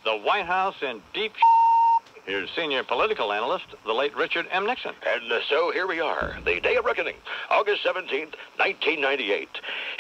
the White House in deep Here's senior political analyst, the late Richard M. Nixon. And so here we are, the day of reckoning, August 17th, 1998.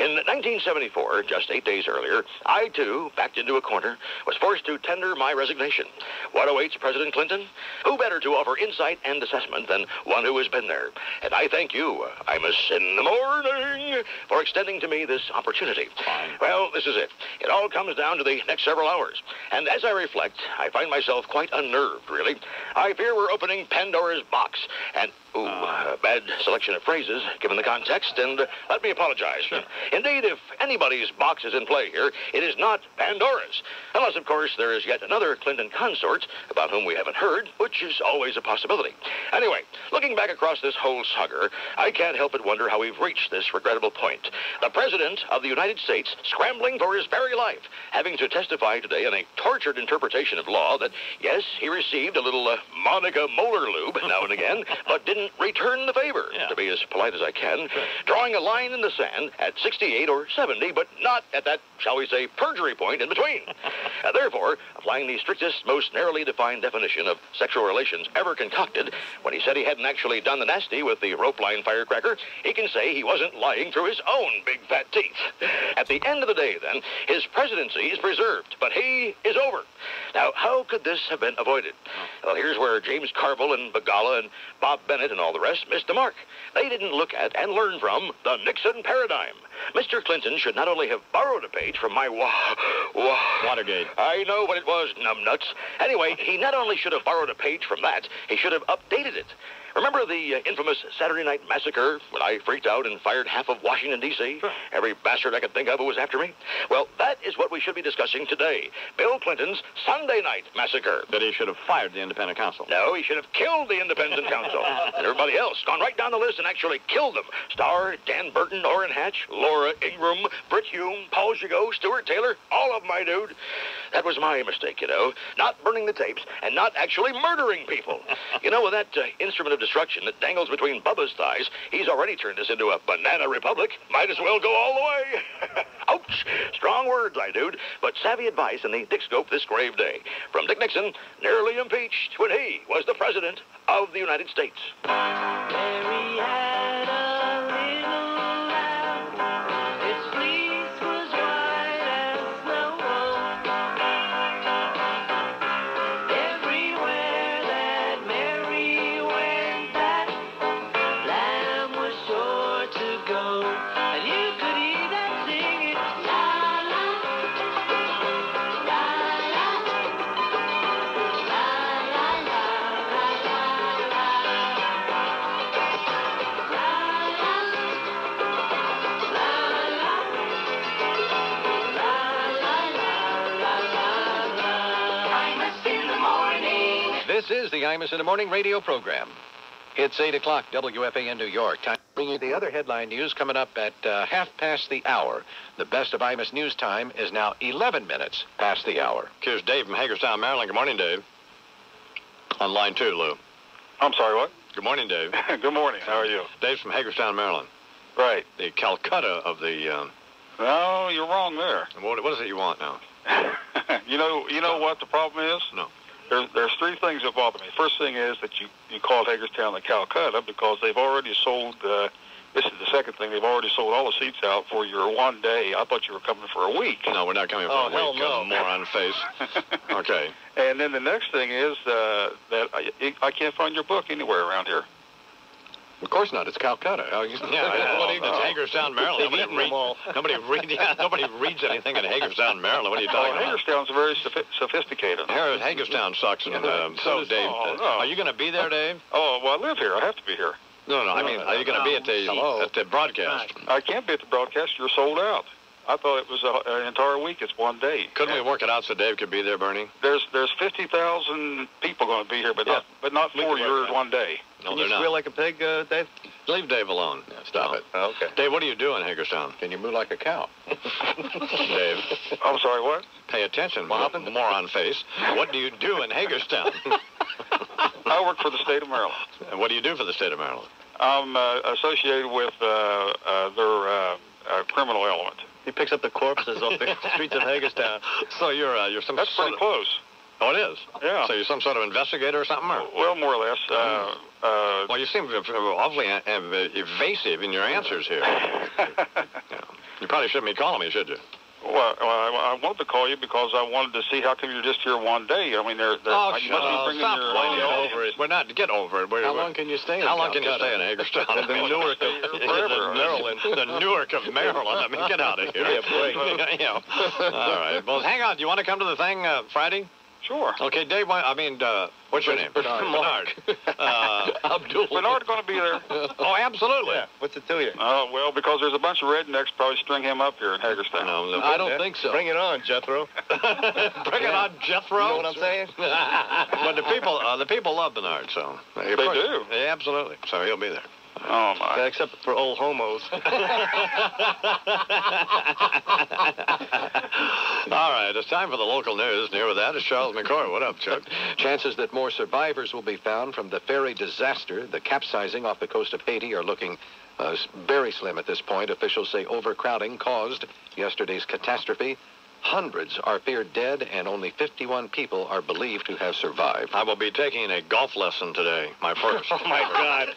In 1974, just 8 days earlier, I, too, backed into a corner, was forced to tender my resignation. What awaits President Clinton? Who better to offer insight and assessment than one who has been there? And I thank you, Imus in the morning, for extending to me this opportunity. Fine. Well, this is it. It all comes down to the next several hours. And as I reflect, I find myself quite unnerved, really. I fear we're opening Pandora's box. And, bad selection of phrases, given the context, and let me apologize. Sure. Indeed, if anybody's box is in play here, it is not Pandora's. Unless, of course, there is yet another Clinton consort about whom we haven't heard, which is always a possibility. Anyway, looking back across this whole saga, I can't help but wonder how we've reached this regrettable point. The President of the United States scrambling for his very life, having to testify today in a tortured interpretation of law that, yes, he received a little Monica Molar lube now and again, but didn't return the favor, to be as polite as I can, drawing a line in the sand at 68 or 70, but not at that, shall we say, perjury point in between. Therefore, applying the strictest, most narrowly defined definition of sexual relations ever concocted, when he said he hadn't actually done the nasty with the rope line firecracker, he can say he wasn't lying through his own big fat teeth. At the end of the day, then, his presidency is preserved, but he is over. Now, how could this have been avoided? Well, here's where James Carville and Begala and Bob Bennett and all the rest missed the mark. They didn't look at and learn from the Nixon paradigm. Mr. Clinton should not only have borrowed a page from my Watergate. I know what it was, numbnuts. Anyway, he not only should have borrowed a page from that, he should have updated it. Remember the infamous Saturday Night Massacre when I freaked out and fired half of Washington, D.C.? Sure. Every bastard I could think of who was after me? Well, that is what we should be discussing today. Bill Clinton's Sunday Night Massacre. That he should have fired the independent counsel. No, he should have killed the independent counsel. And everybody else, gone right down the list and actually killed them. Starr, Dan Burton, Orrin Hatch, Laura Ingraham, Britt Hume, Paul Gigot, Stuart Taylor, all of my dude. That was my mistake, you know. Not burning the tapes and not actually murdering people. You know, with that instrument of destruction that dangles between Bubba's thighs, he's already turned us into a banana republic. Might as well go all the way. Ouch! Strong words, I dude, but savvy advice in the Dick Scope this grave day. From Dick Nixon, nearly impeached when he was the President of the United States. Mary had a little lamb. Its fleece was white as snow. Everywhere that Mary went, that lamb was sure to go. And you could hear that singing, la la, la la, This is the Imus in the Morning radio program. It's 8 o'clock, WFAN New York. Time to bring you the other headline news coming up at half past the hour. The best of Imus News time is now 11 minutes past the hour. Here's Dave from Hagerstown, Maryland. Good morning, Dave. On line 2, Lou. I'm sorry, what? Good morning, Dave. Good morning. How are you? Dave's from Hagerstown, Maryland. Right. The Calcutta of the... No, you're wrong there. What is it you want now? You know what the problem is? No. There's three things that bother me. First thing is that you called Hagerstown the Calcutta because they've already sold, this is the second thing, they've already sold all the seats out for your one day. I thought you were coming for a week. No, we're not coming for a week. hell no. Moron face. Okay. And then the next thing is that I can't find your book anywhere around here. Of course not. It's Calcutta. It's Hagerstown, Maryland. Nobody reads anything in Hagerstown, Maryland. What are you talking about? Hagerstown's very sophisticated. Hagerstown sucks. And so, Dave, are you going to be there, Dave? Oh, well, I live here. I have to be here. No. I mean, are you going to be at the broadcast? I can't be at the broadcast. You're sold out. I thought it was an entire week. It's one day. Couldn't we work it out so Dave could be there, Bernie? There's 50,000 people going to be here, but not for your one day. No, Can they're you not. squeal like a pig, Dave? Leave Dave alone. Stop it. Okay. Dave, what do you do in Hagerstown? Can you moo like a cow? Dave, I'm sorry, what? pay attention, moron face. What do you do in Hagerstown? I work for the state of Maryland. And what do you do for the state of Maryland? I'm associated with their criminal element. He picks up the corpses off the streets of Hagerstown. So you're some That's sort pretty of, close. Oh, it is? Yeah. So you're some sort of investigator or something? Or? Well, more or less. Well, you seem awfully evasive in your answers here. You probably shouldn't be calling me, should you? Well, I wanted to call you because I wanted to see how come you're just here one day. I mean, you must be bringing stop your whining over it. We're not. Get over it. How long can you stay in How long can you stay in Hagerstown? The Newark of Maryland. The Newark of Maryland. I mean, get out of here. Give me a break. Yeah. All right. Well, hang on. Do you want to come to the thing Friday? Sure. Okay, Dave. What's your name? Bernard. Abdul. Bernard going to be there? Oh, absolutely. Yeah. What's it to you? Well, because there's a bunch of rednecks probably string him up here in Hagerstown. No, I don't think so. Bring it on, Jethro. Bring it on, Jethro. You know what I'm saying? But the people love Bernard, so They do? Yeah, absolutely. So he'll be there. Oh, my. Except for old homos. All right, it's time for the local news. Near with that is Charles McCoy. What up, Chuck? Chances that more survivors will be found from the ferry disaster, the capsizing off the coast of Haiti, are looking very slim at this point. Officials say overcrowding caused yesterday's catastrophe. Hundreds are feared dead, and only 51 people are believed to have survived. I will be taking a golf lesson today, my first. Oh, my God.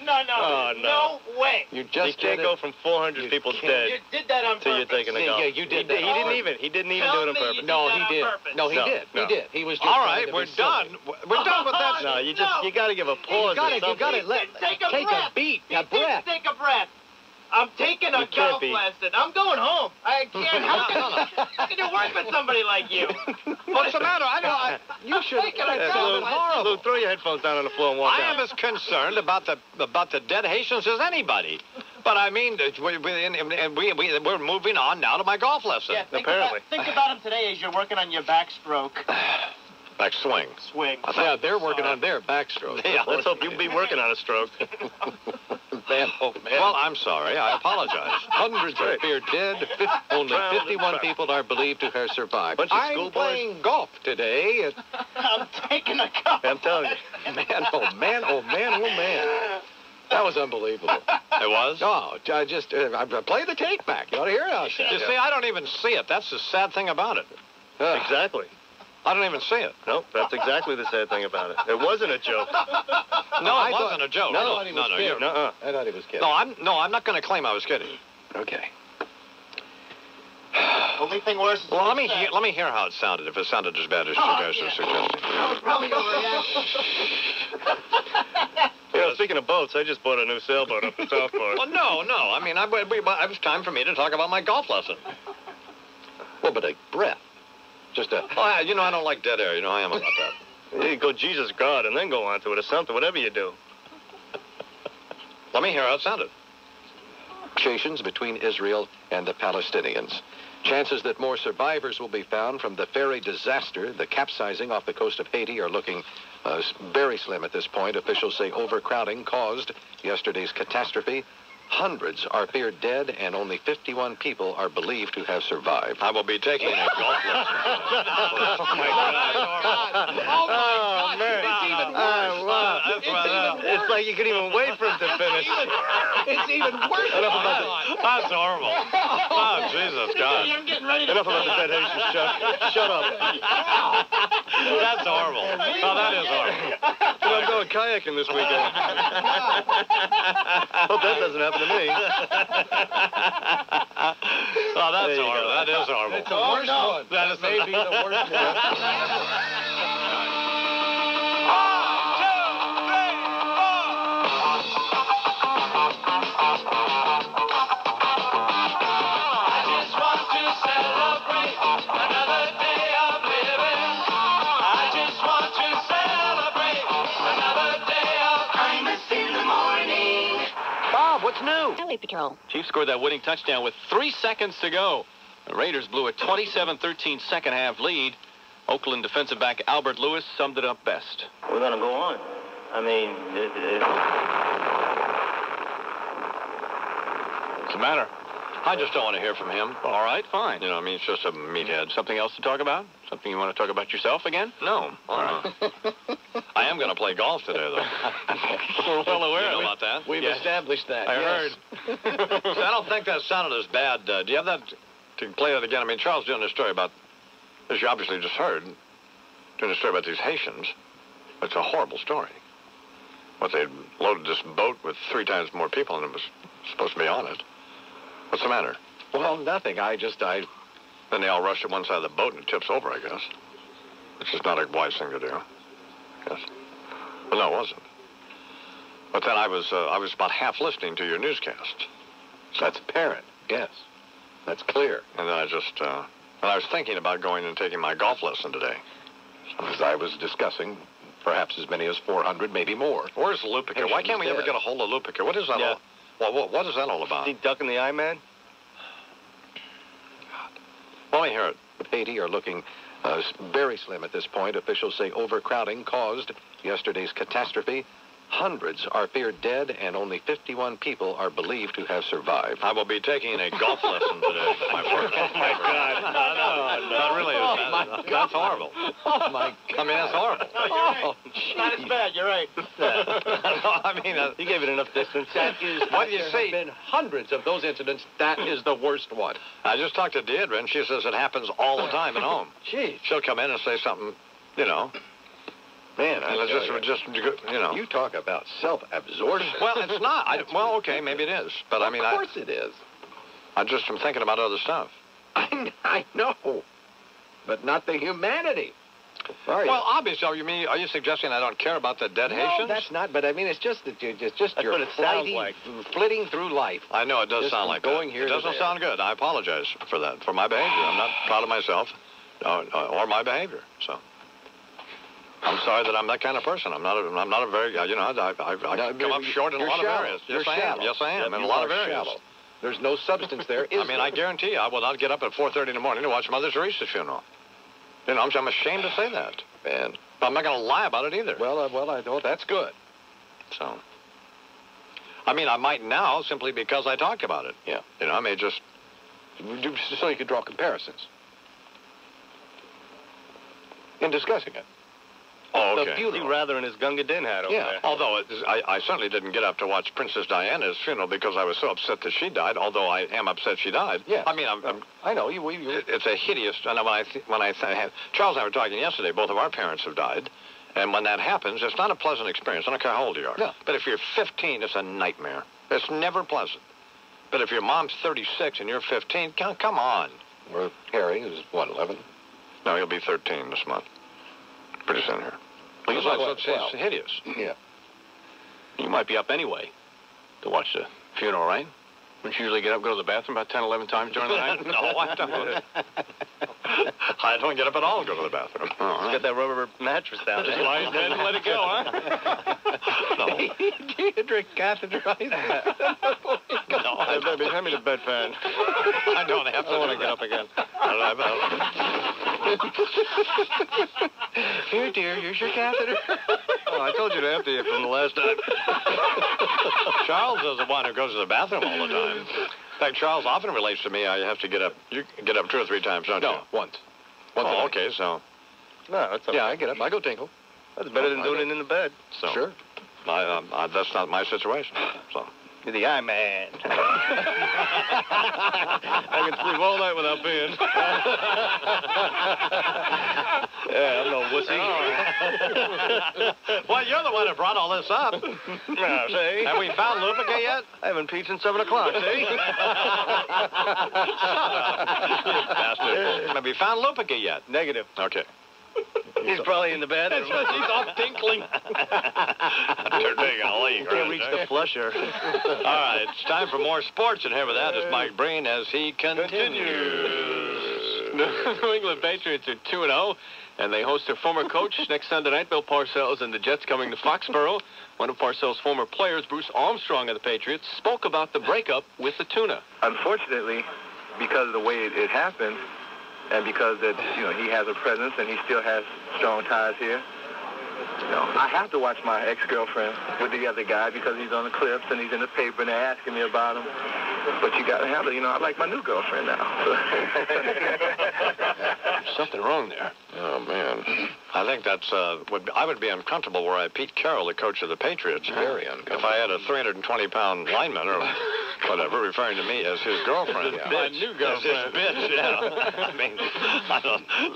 No way. You You just can't did go it. from 400 people dead You did that on till you're purpose. taking a golf. Yeah, you did that. He didn't even do it on Tell me purpose. you No, did he that on did. purpose. No, he No, did. no. He did. He was just All trying right, to we're be silly. done. We're done with that. No, you got to give a pause. You or something. Take a breath. beat, You a need to breath. Take a breath. I'm taking a We can't golf be- lesson. I'm going home. I can't. How can you work with somebody like you? What's the matter? You should. Taking a That's golf so lesson. horrible. Lou, throw your headphones down on the floor and walk I out. am as concerned about the dead Haitians as anybody. But I mean, we're moving on now to my golf lesson. Yeah, Apparently. Think about him today as you're working on your backstroke Back swing. swing. Yeah, they're working on their backstroke. Yeah. Let's hope you'll be working on a stroke. Man, oh, man. Well, I'm sorry. I apologize. Hundreds are feared dead. Only 51 people are believed to have survived. Bunch of I'm schoolboys. playing golf today. I'm taking a golf. I'm telling you. Man, oh, man, oh, man, oh, man. That was unbelievable. It was? No, I just play the tape back. You ought to hear how it sounds. You see, I don't even see it. That's the sad thing about it. Exactly. I don't even see it. No, that's exactly the sad thing about it. It wasn't a joke. No, I it wasn't thought- a joke. no, No, I thought he was no, kidding. Nuh-uh. I thought he was kidding. I'm not going to claim I was kidding. Okay. Only thing worse is Well, let me hear how it sounded. If it sounded as bad as you guys are suggesting. That was probably overreaction. You know, speaking of boats, I just bought a new sailboat up in Southport. Well, no. I mean, it was time for me to talk about my golf lesson. Well, but a breath. Just a... Oh, I don't like dead air. You know, I am about that. You go Jesus God and then go on to it or something, whatever you do. Let me hear how it sounded. Negotiations between Israel and the Palestinians. Chances that more survivors will be found from the ferry disaster, the capsizing off the coast of Haiti, are looking very slim at this point. Officials say overcrowding caused yesterday's catastrophe. Hundreds are feared dead, and only 51 people are believed to have survived. I will be taking a golf lesson. Oh, my God. Oh, man. It's even worse. It's like you couldn't even wait for him to finish. It's even worse. Enough about the, That's horrible. Oh, Jesus God. I'm getting ready to enough about the dead Haitians, Chuck. Shut up. That's horrible. Oh, that is horrible. You know, I'm going kayaking this weekend. Hope that doesn't happen to me. Oh, that's There you horrible. go. That is horrible. It's the worst one. That is Maybe the worst one. I just want to celebrate another day of living. I just want to celebrate another day of kindness in the morning. Bob, what's new? Highway Patrol. Chiefs scored that winning touchdown with 3 seconds to go. The Raiders blew a 27-13 second half lead. Oakland defensive back Albert Lewis summed it up best. We're going to go on. I mean, What's the matter? I just don't want to hear from him. All right, fine. You know, I mean, it's just a meathead. Something else to talk about? Something you want to talk about yourself again? No. All right. I am going to play golf today, though. We're well aware You know of it. about that? We've Yes. established that. I yes. heard. So I don't think that sounded as bad. Do you have that to play that again? I mean, Charles doing a story about, as you obviously just heard, doing a story about these Haitians. It's a horrible story. But they loaded this boat with 3 times more people than it was supposed to be on it. What's the matter? Well, nothing. Then they all rushed to one side of the boat and it tips over, I guess. Which is not a wise thing to do. Yes. Well, no, it wasn't. But then I was about half listening to your newscast. That's apparent. Yes. That's clear. And then I was thinking about going and taking my golf lesson today. As I was discussing, perhaps as many as 400, maybe more. Where's Lupica? Why can't we ever get a hold of Lupica? What is that all? Well, what is that all about? Is he ducking the eye man? Let me hear it. Haiti are looking very slim at this point. Officials say overcrowding caused yesterday's catastrophe. Hundreds are feared dead, and only 51 people are believed to have survived. I will be taking a golf lesson today. My friend. Oh, my God. No. That really is. Oh, my God. That's horrible. Oh, my God. I mean, that's horrible. No, you're right. Not as bad. You're right. I mean, You gave it enough distance. That is, What do you there see? have been hundreds of those incidents. That is the worst one. I just talked to Deidre, and she says it happens all the time at home. Gee, She'll come in and say something, you know. man, And it's just, you know. You talk about self-absorption. Well, it's not. Well, okay, maybe it is. But I mean, of course it is. I just am thinking about other stuff. I know, but not the humanity. Are you? Well, obviously, are you suggesting I don't care about the dead no, Haitians? that's not. But I mean, it's just that you're just That's you're what it sounds flighty, like. flitting through life. I know it does Just sound from like going that. here It to doesn't there. sound good. I apologize for that, for my behavior. I'm not proud of myself or my behavior. So I'm sorry that I'm that kind of person. I'm not a very, you know, I come up short in a lot of areas. Yes, I am. Yes, I am. In a lot of areas. Shallow. There's no substance there. I mean, I guarantee you, I will not get up at 4:30 in the morning to watch Mother Teresa's funeral. You know, I'm ashamed to say that. Man. But I'm not going to lie about it either. Well, I know that's good. So, I mean, I might now simply because I talked about it. Yeah. You know, I may just. So you could draw comparisons in discussing it. Oh, The okay. funeral. He'd rather in his Gunga Din hat over Yeah. there. Although I certainly didn't get up to watch Princess Diana's funeral because I was so upset that she died. Although I am upset she died. Yes. I mean, I know you. it's a hideous. And Charles and I were talking yesterday. Both of our parents have died, and when that happens, it's not a pleasant experience. I don't care how old you are. No. But if you're 15, it's a nightmare. It's never pleasant. But if your mom's 36 and you're 15, come on. Or Harry is 11. No, he'll be 13 this month. Pretty soon here. Well, It's hideous. Yeah. You might be up anyway to watch the funeral, right? Don't you usually get up, go to the bathroom about 10, 11 times during the night? No, I don't. I don't get up at all to go to the bathroom. He's got that rubber mattress down Just there. lie in bed and let it go, huh? No. Deidre catheterized. No, Hey, baby, hand me the bedpan. I don't have to. I want to get up again. Here, dear, here's your catheter. Oh, I told you to empty it from the last time. Charles is the one who goes to the bathroom all the time. In fact, Charles often relates to me. I have to get up. You get up 2 or 3 times, don't you? No, once. Oh, okay. So, No, that's okay. Yeah, I get up. I go tinkle. That's better than I doing know. it in the bed. so Sure. that's not my situation. So, You're the eye man. I can sleep all night without peeing. Yeah, I'm no wussy. well, you're the one who brought all this up. No, see? Have we found Lupica yet? I haven't peed since 7 o'clock, see? Bastard. Have we found Lupica yet? Negative. Okay. He's probably in the bathroom. He's off tinkling. They're taking a leak, Can't reach the flusher. All right, it's time for more sports, and here with that is Mike Breen as he continues. The New England Patriots are 2-0, and they host their former coach next Sunday night. Bill Parcells and the Jets coming to Foxborough. One of Parcells' former players, Bruce Armstrong of the Patriots, spoke about the breakup with the Tuna. Unfortunately, because of the way it happened, and because that he has a presence and he still has strong ties here, I have to watch my ex-girlfriend with the other guy because he's on the clips and he's in the paper and they're asking me about him. But you got to handle it. I like my new girlfriend now. There's something wrong there. Oh, man. I think that's, I would be uncomfortable were I Pete Carroll, the coach of the Patriots. Very uncomfortable. If I had a 320-pound lineman or Whatever, referring to me as his girlfriend. My new girlfriend. Bitch, yeah. I mean,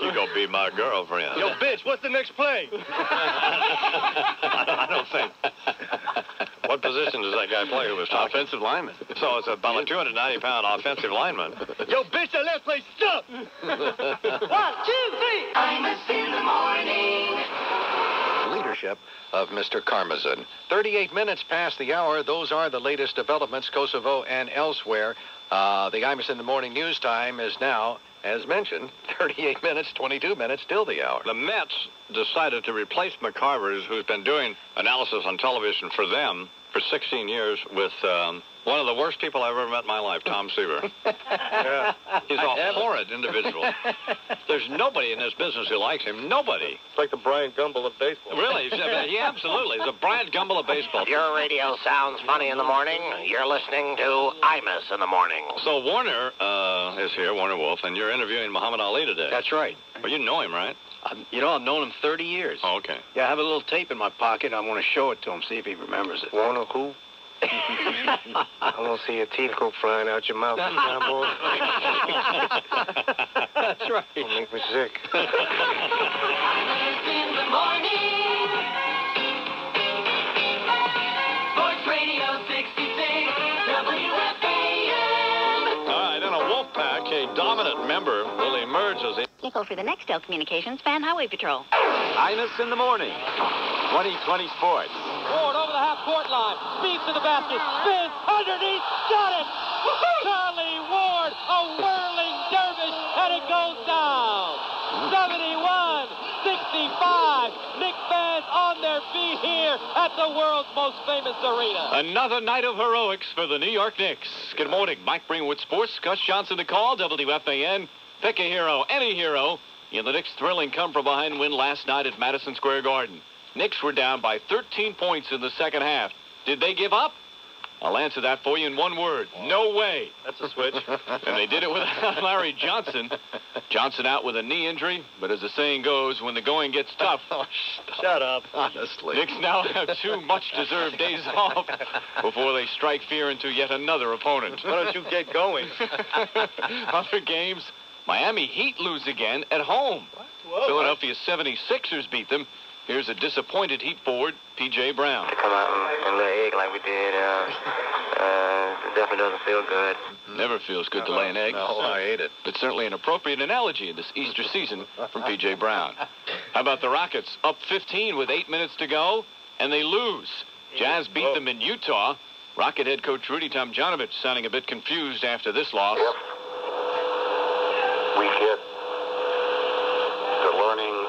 you gonna be my girlfriend. Yo, bitch, what's the next play? I don't think. What position does that guy play who was talking? Offensive lineman. So it's about a 290-pound offensive lineman. Yo, bitch, that last play sucked. 1, 2, 3. Imus in the morning. Leadership of Mr. Karmazin. 38 minutes past the hour. Those are the latest developments, Kosovo and elsewhere. The Imus in the Morning news time is now, as mentioned, 38 minutes, 22 minutes till the hour. The Mets decided to replace McCarvers, who's been doing analysis on television for them for 16 years, with one of the worst people I've ever met in my life, Tom Seaver. Yeah. He's a horrid individual. There's nobody in this business who likes him. Nobody. It's like the Brian Gumble of baseball. Really? Yeah, absolutely. He's a Brian Gumble of baseball. Your radio sounds funny in the morning. You're listening to Imus in the morning. So Warner is here, Warner Wolf, and you're interviewing Muhammad Ali today. That's right. Well, you know him, right? You know, I've known him 30 years. Oh, okay. Yeah, I have a little tape in my pocket. I want to show it to him, see if he remembers it. Warner who? I want to see your teeth go flying out your mouth sometime, boy. That's right. It'll make me sick. Imus in the morning. Sports Radio 66, WFAN. All right, in a wolf pack, a dominant member will emerge as a... Nickel for the Nextel Communications Fan Highway Patrol. Imus in the morning. 2020 sports. Ward over the half-court line, speeds to the basket, spins, underneath, got it! Charlie Ward, a whirling dervish, and it goes down. 71-65. Knicks fans on their feet here at the world's most famous arena. Another night of heroics for the New York Knicks. Good morning, Mike Greenwood Sports. Gus Johnson to call, WFAN. Pick a hero, any hero, in the Knicks' thrilling come-from-behind win last night at Madison Square Garden. Knicks were down by 13 points in the second half. Did they give up? I'll answer that for you in one word. No way. That's a switch. And they did it without Larry Johnson. Johnson out with a knee injury, but as the saying goes, when the going gets tough... Shut up. Honestly. Knicks now have 2 much-deserved days off before they strike fear into yet another opponent. Why don't you get going? Other games, Miami Heat lose again at home. Whoa, Philadelphia 76ers beat them. Here's a disappointed Heat forward, P.J. Brown. To come out and lay an egg like we did, it definitely doesn't feel good. Never feels good to lay an egg. No, I ate it. But certainly an appropriate analogy in this Easter season from P.J. Brown. How about the Rockets? Up 15 with 8 minutes to go, and they lose. Jazz beat them in Utah. Rocket head coach Rudy Tomjanovich sounding a bit confused after this loss. Yep. We get the learning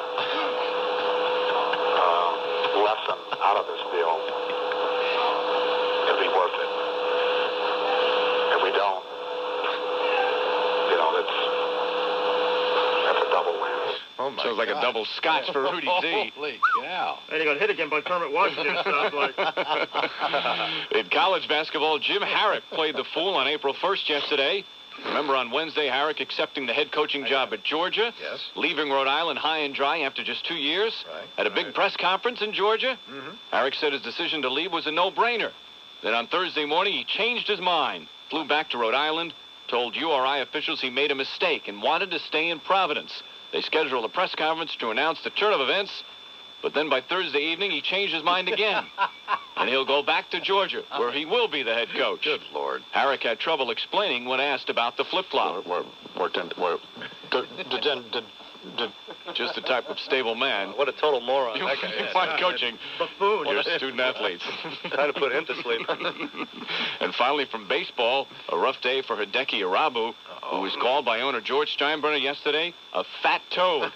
lesson out of this deal. It'll be worth it. If we don't, you know, that's a double win. Oh my Sounds like a double scotch for Rudy Z. Holy cow. And he got hit again by Kermit Washington. Sounds like. In college basketball, Jim Harrick played the fool on April 1st yesterday. Remember on Wednesday, Harrick accepting the head coaching job at Georgia, Yes. leaving Rhode Island high and dry after just 2 years. Right. At a big press conference in Georgia, Harrick said his decision to leave was a no-brainer. Then on Thursday morning, he changed his mind, flew back to Rhode Island, told URI officials he made a mistake and wanted to stay in Providence. They scheduled a press conference to announce the turn of events, but then by Thursday evening, he changed his mind again. And he'll go back to Georgia, where he will be the head coach. Good Lord. Harrick had trouble explaining when asked about the flip-flop. Just the type of stable man. What a total moron. You That guy is. find coaching Buffoon. your student athletes. Trying to put him to sleep. And finally, from baseball, a rough day for Hideki Arabu, who was called by owner George Steinbrenner yesterday a fat toad.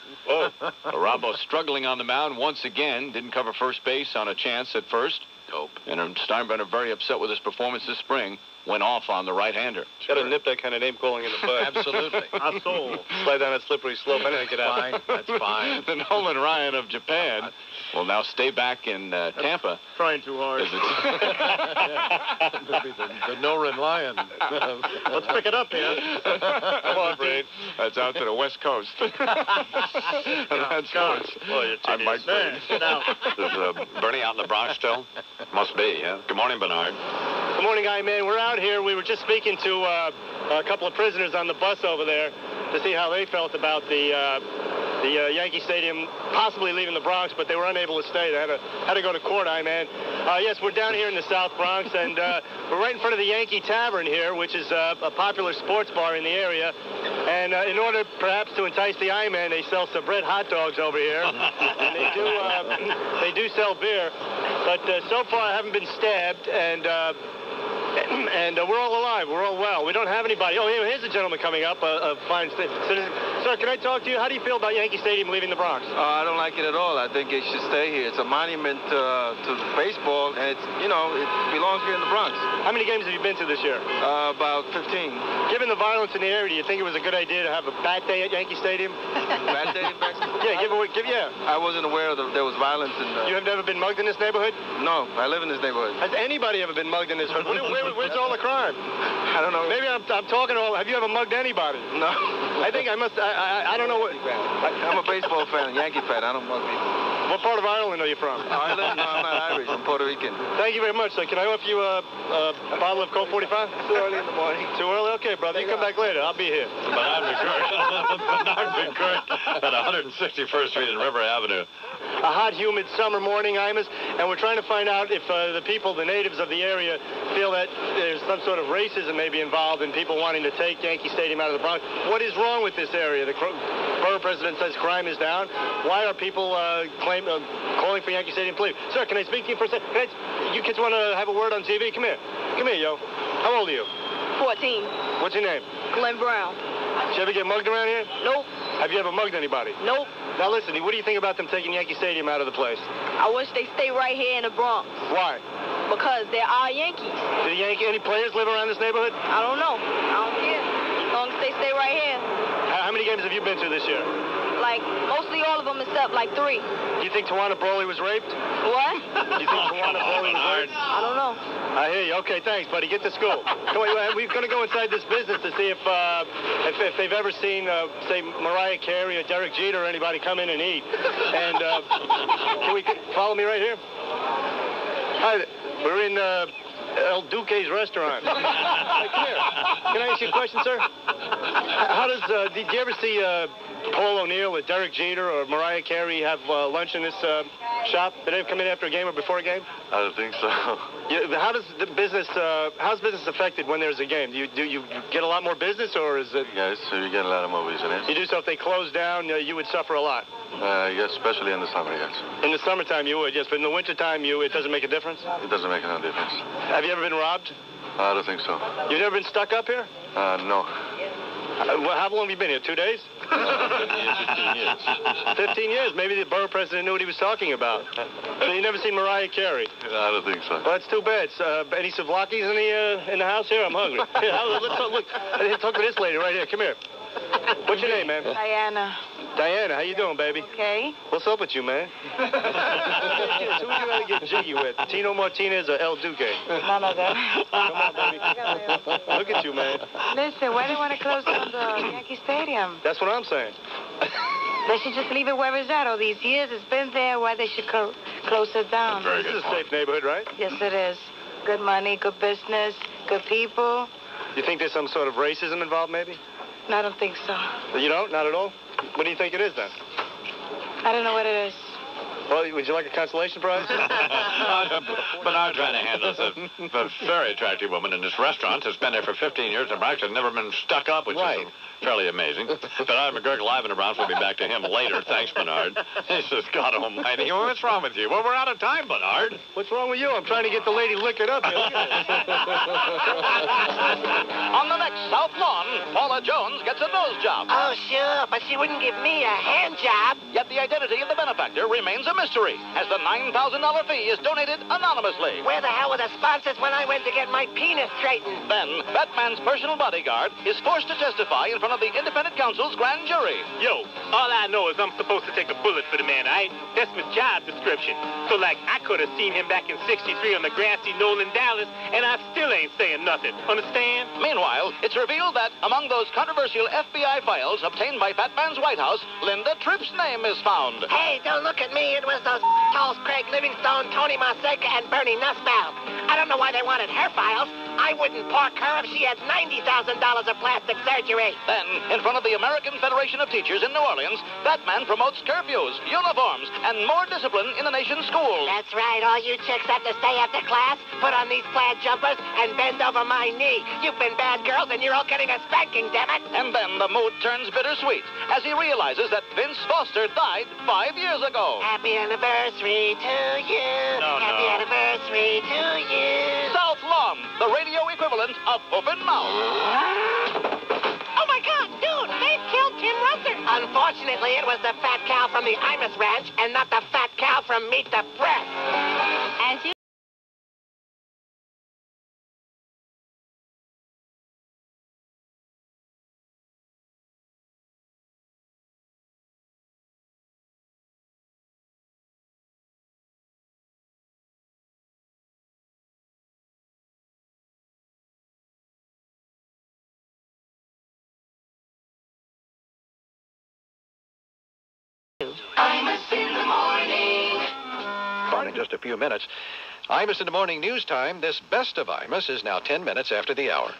Arabu struggling on the mound once again, didn't cover first base on a chance at first. Dope. And Steinbrenner, very upset with his performance this spring, went off on the right-hander. Got to nip that kind of name calling in the bud. Absolutely. I soul. Slide down that slippery slope. Anything get out. Fine. That's fine. The Nolan Ryan of Japan will now stay back in Tampa. Trying too hard. As it's It'll be the Nolan Lion. Let's pick it up here. Come on, Braid. That's out to the West Coast. That's sports. I'm Mike Braid. Sit down. Is Bernie out in the Bronx still? Must be, yeah. Good morning, Bernard. Good morning, man. We're out here. We were just speaking to a couple of prisoners on the bus over there to see how they felt about the Yankee Stadium possibly leaving the Bronx, but they were unable to stay. They had to go to court, man. Yes, we're down here in the South Bronx, and we're right in front of the Yankee Tavern here, which is a popular sports bar in the area. And in order, perhaps, to entice the man, they sell some bread hot dogs over here. And they do sell beer. But so far, I haven't been stabbed, and we're all alive. We're all well. We don't have anybody. Oh, here's a gentleman coming up, a fine citizen. Sir, can I talk to you? How do you feel about Yankee Stadium leaving the Bronx? I don't like it at all. I think it should stay here. It's a monument to baseball, and it belongs here in the Bronx. How many games have you been to this year? About 15. Given the violence in the area, do you think it was a good idea to have a bat day at Yankee Stadium? Bat day? Yeah, I wasn't aware there was violence in You have never been mugged in this neighborhood? No, I live in this neighborhood. Has anybody ever been mugged in this neighborhood? Where's all the crime? I don't know. Maybe I'm talking all. Have you ever mugged anybody? No. I think I must. I don't know what. I'm a baseball fan, a Yankee fan. I don't mug people. What part of Ireland are you from? Ireland? No, I'm not Irish. I'm Puerto Rican. Thank you very much, sir. Can I offer you a bottle of Colt 45? Too early in the morning. Too early? Okay, brother. You come back later. I'll be here. Bernard McGurk at 161st Street and River Avenue. A hot, humid summer morning, Imus, and we're trying to find out if the people, the natives of the area, feel that there's some sort of racism maybe involved in people wanting to take Yankee Stadium out of the Bronx. What is wrong with this area? The borough president says crime is down. Why are people calling for Yankee Stadium to leave? Sir, can I speak to you for a second? You kids want to have a word on TV? Come here. Come here, yo. How old are you? 14. What's your name? Glenn Brown. Did you ever get mugged around here? Nope. Have you ever mugged anybody? Nope. Now listen, what do you think about them taking Yankee Stadium out of the place? I wish they stay right here in the Bronx. Why? Because they're our Yankees. Do any players live around this neighborhood? I don't know. I don't care. As long as they stay right here. How many games have you been to this year? Like, mostly all of them except like 3. Do you think Tawana Broly was raped? What? Do you think Tawana Broly was raped? I don't know. I hear you. Okay, thanks, buddy. Get to school. Come on, we're going to go inside this business to see if they've ever seen, say, Mariah Carey or Derek Jeter or anybody come in and eat. And can we follow me right here? Hi, we're in El Duque's restaurant. Hey, come here. Can I ask you a question, sir? How does, did you ever see Paul O'Neill or Derek Jeter or Mariah Carey have lunch in this shop? Did they come in after a game or before a game? I don't think so. How does the business, how's business affected when there's a game? Do you get a lot more business, or is it? Yes, so you get a lot of more business. You do, so if they close down, you would suffer a lot? Yes, especially in the summer, yes. In the summertime you would, yes, but in the wintertime it doesn't make a difference? It doesn't make no difference. Have you ever been robbed? I don't think so. You've never been stuck up here? No. How long have you been here? 2 days? 15 years. 15 years. Maybe the borough president knew what he was talking about. So you never seen Mariah Carey? I don't think so. Well, that's too bad. Any souvlaki's in the house here? I'm hungry. Here, let's talk. Look, talk to this lady right here. Come here. What's your name, man? Diana. Diana, how you doing, baby? Okay. What's up with you, man? Who would you rather get jiggy with, Tino Martinez or El Duque? None of them. Come on, baby. Look at you, man. Listen, why do you want to close down the Yankee Stadium? That's what I'm saying. They should just leave it where it's at all these years. It's been there. Why they should close it down? This is a safe neighborhood, right? Yes, it is. Good money, good business, good people. You think there's some sort of racism involved, maybe? No, I don't think so. You don't? Not at all? What do you think it is, then? I don't know what it is. Well, would you like a consolation prize? Bernard Tranahan is a very attractive woman in this restaurant. Has been there for 15 years in Bronx. Has never been stuck up, which is fairly amazing. Bernard McGurk live in the Bronx. We'll be back to him later. Thanks, Bernard. He says, God almighty. What's wrong with you? Well, we're out of time, Bernard. What's wrong with you? I'm trying to get the lady liquored up here. Look at On the next South Lawn, Paula Jones gets a nose job. Oh, sure, but she wouldn't give me a hand job. Yet the identity of the benefactor remains a mystery, as the $9,000 fee is donated anonymously. Where the hell were the sponsors when I went to get my penis straightened? Then, Batman's personal bodyguard is forced to testify in front front of the independent counsel's grand jury. Yo, all I know is I'm supposed to take a bullet for the man, all right? That's my job description. So, like, I could have seen him back in 63 on the grassy knoll in Dallas, and I still ain't saying nothing. Understand? Meanwhile, it's revealed that among those controversial FBI files obtained by Fat Man's White House, Linda Tripp's name is found. Hey, don't look at me. It was those Charles Craig Livingstone, Tony Monseca, and Bernie Nussbaum. I don't know why they wanted her files. I wouldn't park her if she had $90,000 of plastic surgery. Then, in front of the American Federation of Teachers in New Orleans, that man promotes curfews, uniforms, and more discipline in the nation's schools. That's right. All you chicks have to stay after class, put on these plaid jumpers, and bend over my knee. You've been bad girls, and you're all getting a spanking, damn it. And then the mood turns bittersweet as he realizes that Vince Foster died 5 years ago. Happy anniversary to you. Happy anniversary to you. South Lawn, the radio equivalent of open mouth. Oh, my God, dude, they've killed Tim Russert. Unfortunately, it was the fat cow from the Imus Ranch and not the fat cow from Meet the Press. As you Imus in the morning. On in just a few minutes. Imus in the morning news time. This best of Imus is now 10 minutes after the hour.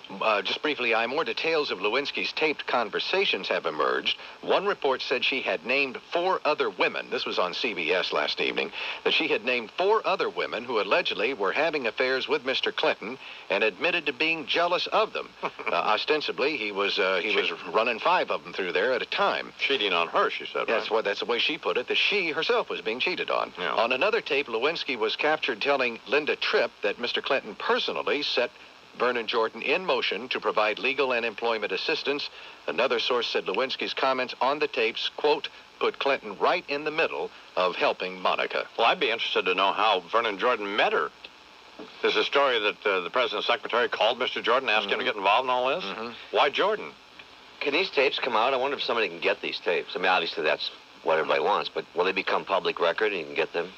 Just briefly, more details of Lewinsky's taped conversations have emerged. One report said she had named 4 other women. This was on CBS last evening. That she had named 4 other women who allegedly were having affairs with Mr. Clinton and admitted to being jealous of them. Ostensibly, he was running 5 of them through there at a time. Cheating on her, she said. That's the way she put it, that she herself was being cheated on. Yeah. On another tape, Lewinsky was captured telling Linda Tripp that Mr. Clinton personally set Vernon Jordan in motion to provide legal and employment assistance. Another source said Lewinsky's comments on the tapes, quote, put Clinton right in the middle of helping Monica. Well, I'd be interested to know how Vernon Jordan met her. There's a story that the president's secretary called Mr. Jordan, asked him to get involved in all this. Why Jordan? Can these tapes come out? I wonder if somebody can get these tapes. I mean, obviously that's what everybody wants, but will they become public record and you can get them?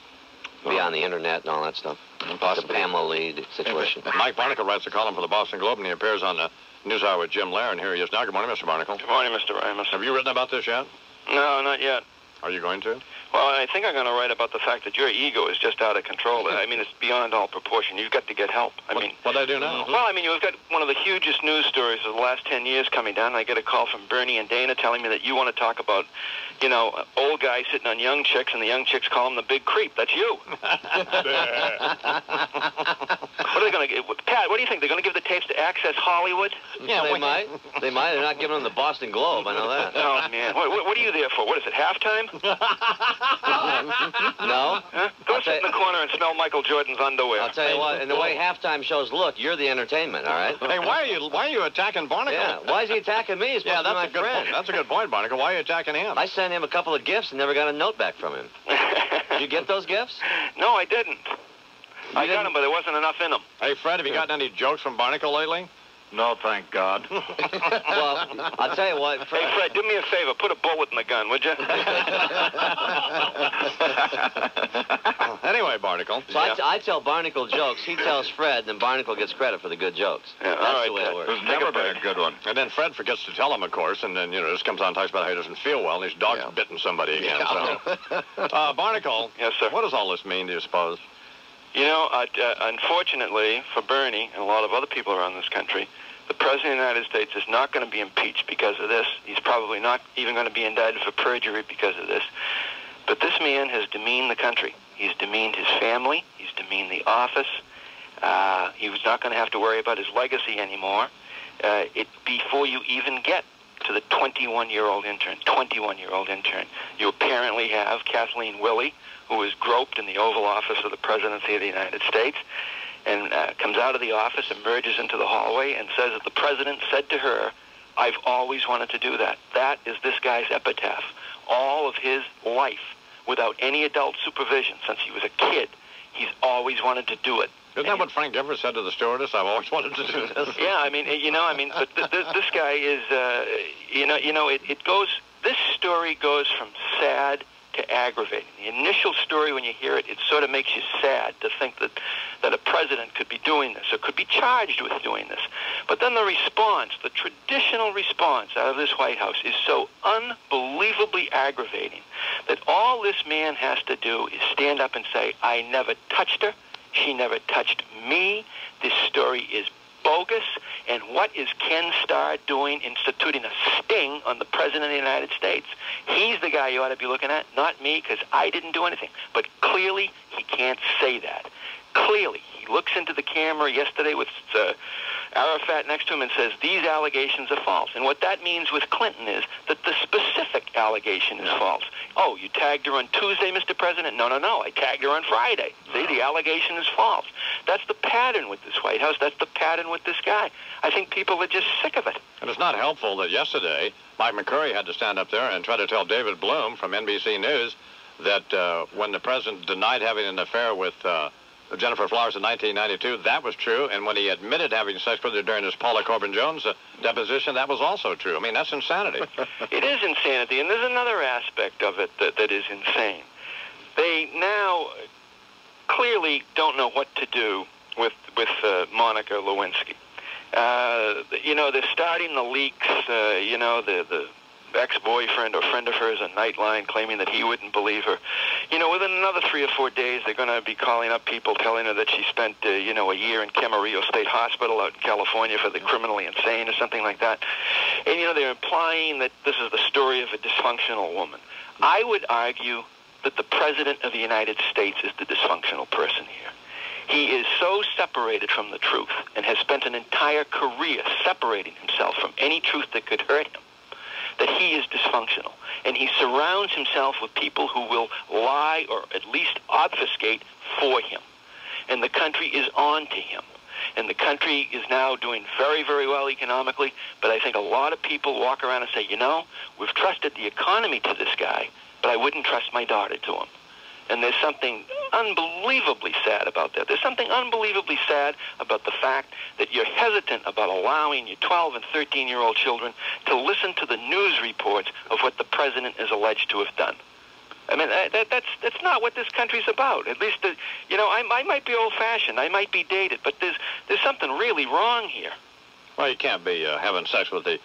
Be on the internet and all that stuff. Possibly. The Pamela Lee situation. Mike Barnicle writes a column for the Boston Globe, and he appears on the News Hour with Jim Lair, and here he is now. Good morning, Mr. Barnicle. Good morning, Mr. Imus. Have you written about this yet? No, not yet. Are you going to? Well, I think I'm going to write about the fact that your ego is just out of control. I mean, it's beyond all proportion. You've got to get help. What do I do now? Well, I mean, you've got one of the hugest news stories of the last 10 years coming down. I get a call from Bernie and Dana telling me that you want to talk about, old guy sitting on young chicks, and the young chicks call him the big creep. That's you. What are they going to get? Pat, what do you think? They're going to give the tapes to Access Hollywood? Yeah, they might. They might. They're not giving them the Boston Globe. I know that. Oh, man. What are you there for? What is it, halftime? No. Huh? Go sit in the corner and smell Michael Jordan's underwear. I'll tell you what, and the way halftime shows look, you're the entertainment, all right? Hey, why are you attacking Barnicle? Yeah, why is he attacking me? He's supposed to be my friend. That's a good point, Barnicle. Why are you attacking him? I sent him a couple of gifts and never got a note back from him. Did you get those gifts? No, I didn't. I got them, but there wasn't enough in them. Hey, Fred, have you gotten any jokes from Barnicle lately? No, thank God. Well, I'll tell you what. Hey, Fred, do me a favor. Put a bullet in the gun, would you? Anyway, Barnicle. So I tell Barnicle jokes, he tells Fred, then Barnicle gets credit for the good jokes. Yeah, That's the way it works. It's never been a good one. And then Fred forgets to tell him, of course, and then, just comes on and talks about how he doesn't feel well, and his dog's bitten somebody again. So. Barnicle. Yes, sir. What does all this mean, do you suppose? Unfortunately for Bernie and a lot of other people around this country, the President of the United States is not going to be impeached because of this. He's probably not even going to be indicted for perjury because of this. But this man has demeaned the country. He's demeaned his family. He's demeaned the office. He was not going to have to worry about his legacy anymore. Before you even get to the 21-year-old intern, you apparently have Kathleen Willey, who was groped in the Oval Office of the Presidency of the United States, and comes out of the office, emerges into the hallway, and says that the President said to her, "I've always wanted to do that." That is this guy's epitaph. All of his life, without any adult supervision, since he was a kid, he's always wanted to do it. Isn't that what Frank Gifford said to the stewardess? I've always wanted to do this. Yeah, but this guy is, it goes. This story goes from sad to aggravating. The initial story, when you hear it, it sort of makes you sad to think that a president could be doing this or could be charged with doing this. But then the response, the traditional response out of this White House is so unbelievably aggravating that all this man has to do is stand up and say, I never touched her. She never touched me. This story is bogus. And what is Ken Starr doing, instituting a sting on the President of the United States? He's the guy you ought to be looking at, not me, because I didn't do anything. But clearly, he can't say that. Clearly, he looks into the camera yesterday with Arafat next to him and says, these allegations are false. And what that means with Clinton is that the specific allegation is false. Oh, you tagged her on Tuesday, Mr. President? No, I tagged her on Friday. See, the allegation is false. That's the pattern with this White House. That's the pattern with this guy. I think people are just sick of it. And it's not helpful that yesterday Mike McCurry had to stand up there and try to tell David Bloom from NBC News that when the president denied having an affair with Jennifer Flowers in 1992, that was true. And when he admitted having sex with her during his Paula Corbin-Jones deposition, that was also true. I mean, that's insanity. It is insanity. And there's another aspect of it that is insane. They now clearly don't know what to do with Monica Lewinsky. They're starting the leaks, the ex-boyfriend or friend of hers on Nightline claiming that he wouldn't believe her. Within another 3 or 4 days, they're going to be calling up people telling her that she spent, a year in Camarillo State Hospital out in California for the criminally insane or something like that. And, they're implying that this is the story of a dysfunctional woman. I would argue that the President of the United States is the dysfunctional person here. He is so separated from the truth and has spent an entire career separating himself from any truth that could hurt him, that he is dysfunctional. And he surrounds himself with people who will lie or at least obfuscate for him. And the country is on to him. And the country is now doing very, very well economically, but I think a lot of people walk around and say, we've trusted the economy to this guy, but I wouldn't trust my daughter to him. And there's something unbelievably sad about that. There's something unbelievably sad about the fact that you're hesitant about allowing your 12 and 13-year-old children to listen to the news reports of what the president is alleged to have done. I mean, that's not what this country's about. At least, I might be old-fashioned, I might be dated, but there's something really wrong here. Well, you can't be having sex with the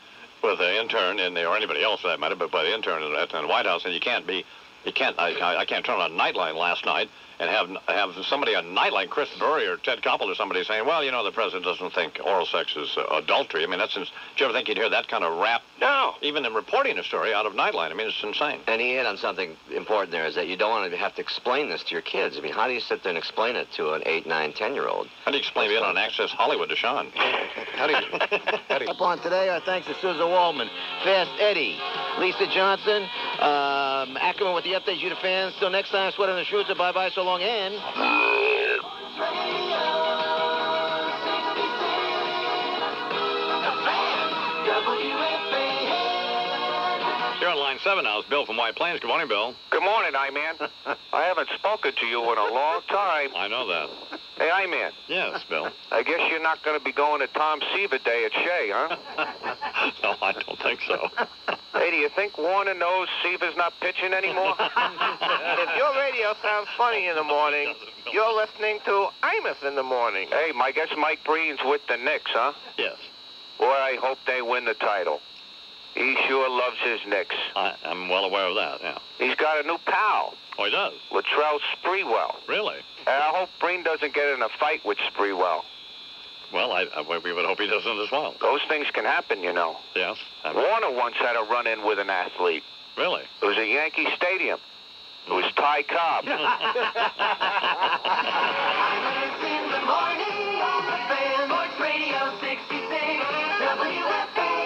intern or anybody else for that matter, but by the intern at the White House, and I can't turn on Nightline last night and have somebody on Nightline, Chris Berry or Ted Koppel or somebody saying, well, the president doesn't think oral sex is adultery. I mean, do you ever think you'd hear that kind of rap? No. Even in reporting a story out of Nightline. I mean, it's insane. And he hit on something important there, is that you don't want to have to explain this to your kids. I mean, how do you sit there and explain it to an 8, 9, 10-year-old? How do you explain it on Access Hollywood to Sean? How do you... Up on today, our thanks to Susan Waldman, Fast Eddie, Lisa Johnson, Ackerman with the updates, you the fans. Till next time, Sweater and the Schroeder, bye-bye, so long, and... You're on line 7 now. It's Bill from White Plains. Good morning, Bill. Good morning, I-Man. I haven't spoken to you in a long time. I know that. Hey, I-Man. Yes, Bill. I guess you're not going to be going to Tom Seaver Day at Shea, huh? No, I don't think so. Hey, do you think Warner knows Seaver's not pitching anymore? If your radio sounds funny in the morning, you're listening to Imus in the morning. Hey, I guess Mike Breen's with the Knicks, huh? Yes. Boy, I hope they win the title. He sure loves his Knicks. I'm well aware of that, yeah. He's got a new pal. Oh, he does? Latrell Sprewell. Really? And I hope Breen doesn't get in a fight with Sprewell. Well, we would hope he doesn't as well. Those things can happen, Yes. Warner once had a run-in with an athlete. Really? It was at Yankee Stadium. It was Ty Cobb. In the morning on the Fan, Sports Radio 66, WFAN.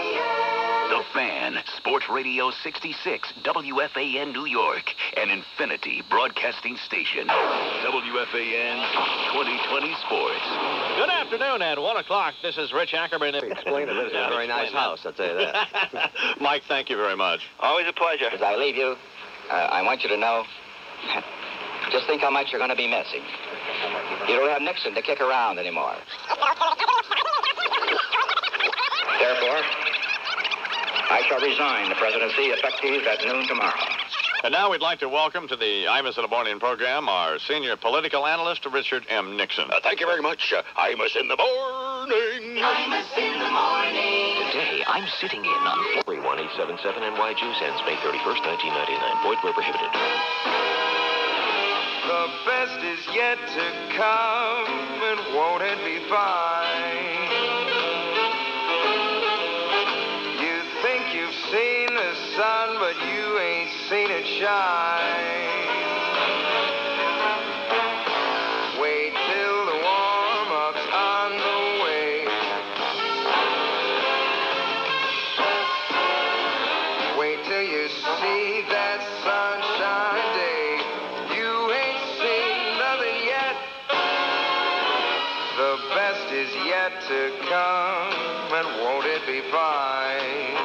The Fan, Sports Radio 66, WFAN New York, an Infinity broadcasting station. WFAN 2020 Sports. Good afternoon. At 1 o'clock, this is Rich Ackerman. Explain it. It's a very nice house, I'll tell you that. Mike, thank you very much. Always a pleasure. As I leave you, I want you to know, just think how much you're going to be missing. You don't have Nixon to kick around anymore. Therefore, I shall resign the presidency effective at noon tomorrow. And now we'd like to welcome to the Imus in the Morning program our senior political analyst, Richard M. Nixon. Thank you very much. Imus in the morning. Imus in the morning. Today, I'm sitting in on 31877 NY Juice ends May 31st, 1999. Void where prohibited. The best is yet to come, and won't it be fine? You think you've seen the sun, but you ain't seen it shine. Wait till the warm-up's on the way. Wait till you see that sunshine day. You ain't seen nothing yet. The best is yet to come, and won't it be fine?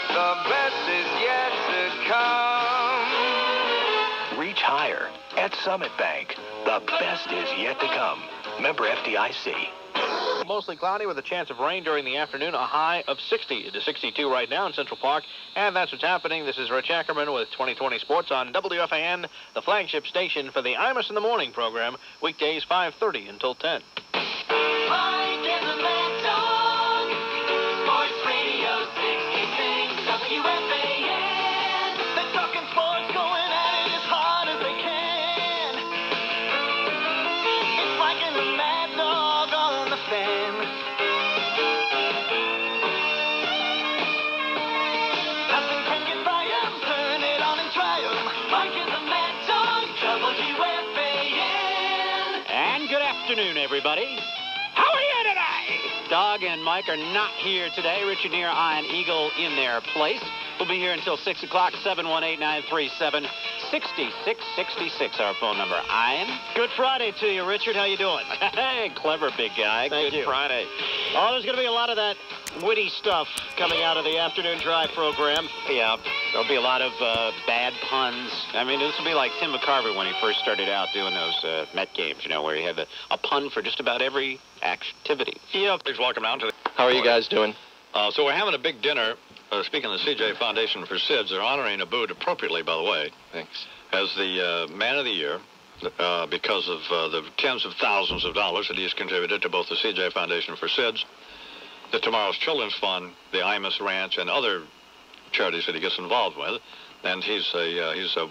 The best is yet to come. Reach higher at Summit Bank. The best is yet to come. Member FDIC. Mostly cloudy with a chance of rain during the afternoon, a high of 60 to 62 right now in Central Park. And that's what's happening. This is Rich Ackerman with 2020 Sports on WFAN, the flagship station for the Imus in the Morning program, weekdays 5:30 until 10. Mike and the Mad Dog. Sports Radio 66 WFAN. They're talking sports, going at it as hard as they can. It's Mike and the Mad Dog on the fan. Nothing can get by 'em. Turn it on and try 'em. Mike and the Mad Dog, WFAN. And good afternoon, everybody. How are you today? Doug and Mike are not here today. Richard Neer, Iron Eagle in their place. We'll be here until 6 o'clock, 718-937-6666, our phone number. Ian? Good Friday to you, Richard. How you doing? Hey, clever big guy. Thank Good you. Friday. Oh, there's going to be a lot of that witty stuff coming out of the afternoon drive program. Yeah, there'll be a lot of bad puns. I mean, this will be like Tim McCarver when he first started out doing those Met games, you know, where he had a pun for just about every activity. Yeah. Please welcome down to the... How are you guys doing? So we're having a big dinner. Speaking of the CJ Foundation for SIDS, they're honoring Abood appropriately, by the way. Thanks. As the Man of the Year because of the tens of thousands of dollars that he's contributed to both the CJ Foundation for SIDS, the Tomorrow's Children's Fund, the Imus Ranch, and other charities that he gets involved with. And he's a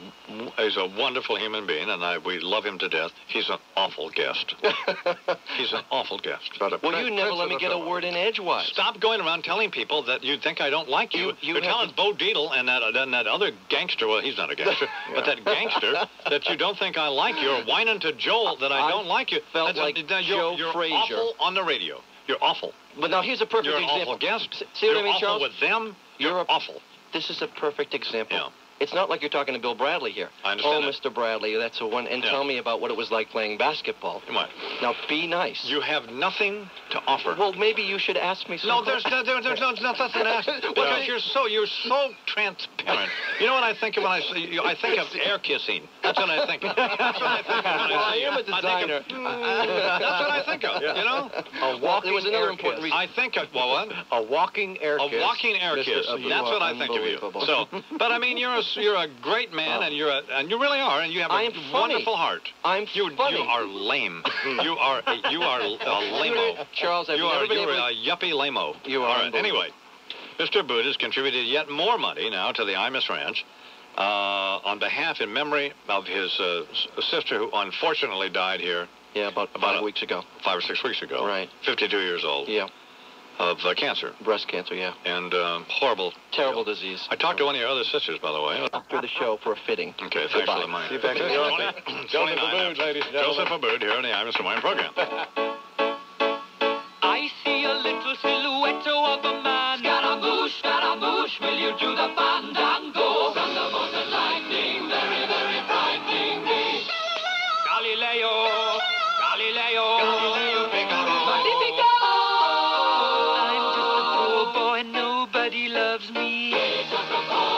wonderful human being, and we love him to death. He's an awful guest. He's an awful guest. Well, you never let me get a word in edgewise. Stop going around telling people that you think I don't like you. You're telling Bo Dietl and that other gangster, well, he's not a gangster, but that gangster that you don't think I like you, or whining to Joel that I don't like you. Felt like Joe you're Frazier. awful on the radio. You're awful. But now here's a perfect You're an example. awful guest. See what You're I mean, awful Charles? with them. You're awful. This is a perfect example. Yeah. It's not like you're talking to Bill Bradley here. I understand Oh, that. Mr. Bradley, that's a one. And Yeah. tell me about what it was like playing basketball. What? Now, be nice. You have nothing to offer. Well, maybe you should ask me No, something. there's nothing to ask. Because you're so transparent. You know what I think of when I say you? I think of air kissing. That's what I think of. That's what I think of when Well, I I say am a you. designer. That's what I think of. You know? There was another important reason. I think of what? A walking air kiss. A walking air kiss. That's what I think of you. So, but I mean, you're a great man, and you really are, and you have a wonderful heart. I'm funny. You are lame. you are a lame-o. Charles, I've never been you're able... a yuppie lame-o. You are. All right. Anyway, Mr. Abood has contributed yet more money now to the Imus Ranch on behalf in memory of his sister, who unfortunately died here. Yeah, about 5 weeks ago. 5 or 6 weeks ago. Right. 52 years old. Yeah. Of cancer. Breast cancer, yeah. And horrible. Terrible disease. I talked to one of your other sisters, by the way. After the show for a fitting. Okay, thanks for the money. See you back in the office. Joseph Abood, ladies and gentlemen. Joseph Abood here on the Imus Morning program. I see a little silhouette of a man. Scaramouche, will you do the fandango? Thunderbolt and lightning, very, very frightening me. Galileo, Figaro. Magnifico! I'm just a poor boy, nobody loves me. He's just a poor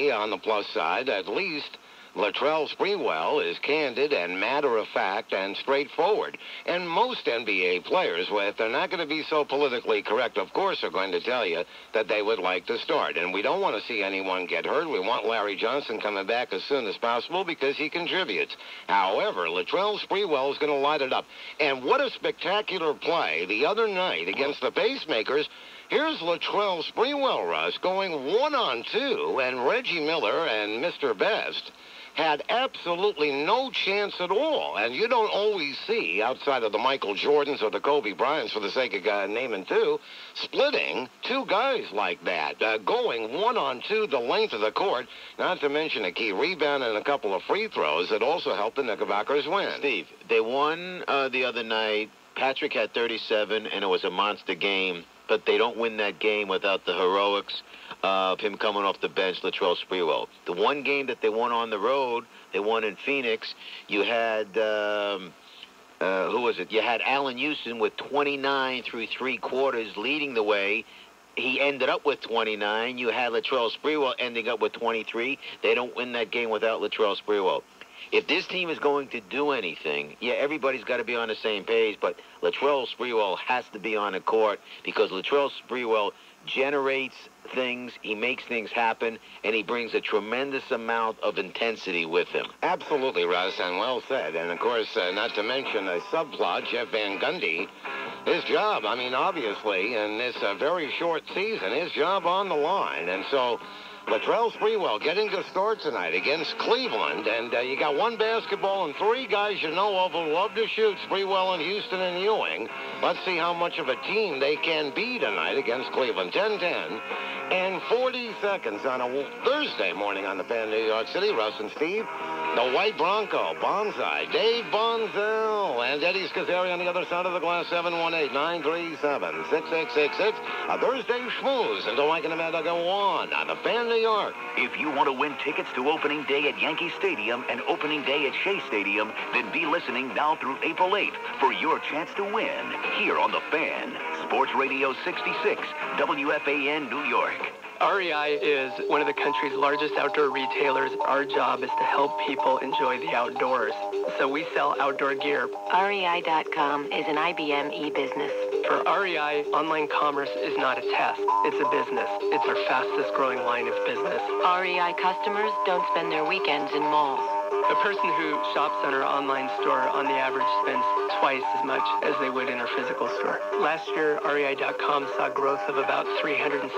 say, on the plus side, at least Latrell Sprewell is candid and matter-of-fact and straightforward. And most NBA players, well, if they're not going to be so politically correct, of course are going to tell you that they would like to start. And we don't want to see anyone get hurt. We want Larry Johnson coming back as soon as possible because he contributes. However, Latrell Sprewell is going to light it up. And what a spectacular play the other night against the Pacemakers. Here's Latrell Sprewell, Russ, going 1-on-2, and Reggie Miller and Mr. Best had absolutely no chance at all. And you don't always see, outside of the Michael Jordans or the Kobe Bryants, for the sake of naming two, splitting two guys like that, going 1-on-2 the length of the court, not to mention a key rebound and a couple of free throws that also helped the Knickerbockers win. Steve, they won the other night. Patrick had 37, and it was a monster game. But they don't win that game without the heroics of him coming off the bench, Latrell Sprewell. The one game that they won on the road, they won in Phoenix. You had, who was it? You had Allen Houston with 29 through three quarters leading the way. He ended up with 29. You had Latrell Sprewell ending up with 23. They don't win that game without Latrell Sprewell. If this team is going to do anything, yeah, everybody's got to be on the same page, but Latrell Sprewell has to be on the court because Latrell Sprewell generates things, he makes things happen, and he brings a tremendous amount of intensity with him. Absolutely, Russ, and well said. And, of course, not to mention a subplot, Jeff Van Gundy, his job, I mean, obviously, in this very short season, his job on the line. And so Latrell Sprewell getting to start tonight against Cleveland, and you got one basketball and three guys you know of who love to shoot, Sprewell and Houston and Ewing. Let's see how much of a team they can be tonight against Cleveland. 10-10 and 40 seconds on a Thursday morning on the Fan New York City. Russ and Steve, the White Bronco, Bonsai, Dave Bonzel, and Eddie Scazzeri on the other side of the glass, 718-937-6666. A Thursday schmooze until Mike and Amanda go on the Fan New York. If you want to win tickets to opening day at Yankee Stadium and opening day at Shea Stadium, then be listening now through April 8th for your chance to win here on The Fan. Sports Radio 66, WFAN New York. REI is one of the country's largest outdoor retailers. Our job is to help people enjoy the outdoors. So we sell outdoor gear. REI.com is an IBM e-business. For REI, online commerce is not a test. It's a business. It's our fastest growing line of business. REI customers don't spend their weekends in malls. A person who shops on our online store on the average spends twice as much as they would in our physical store. Last year, REI.com saw growth of about 370%.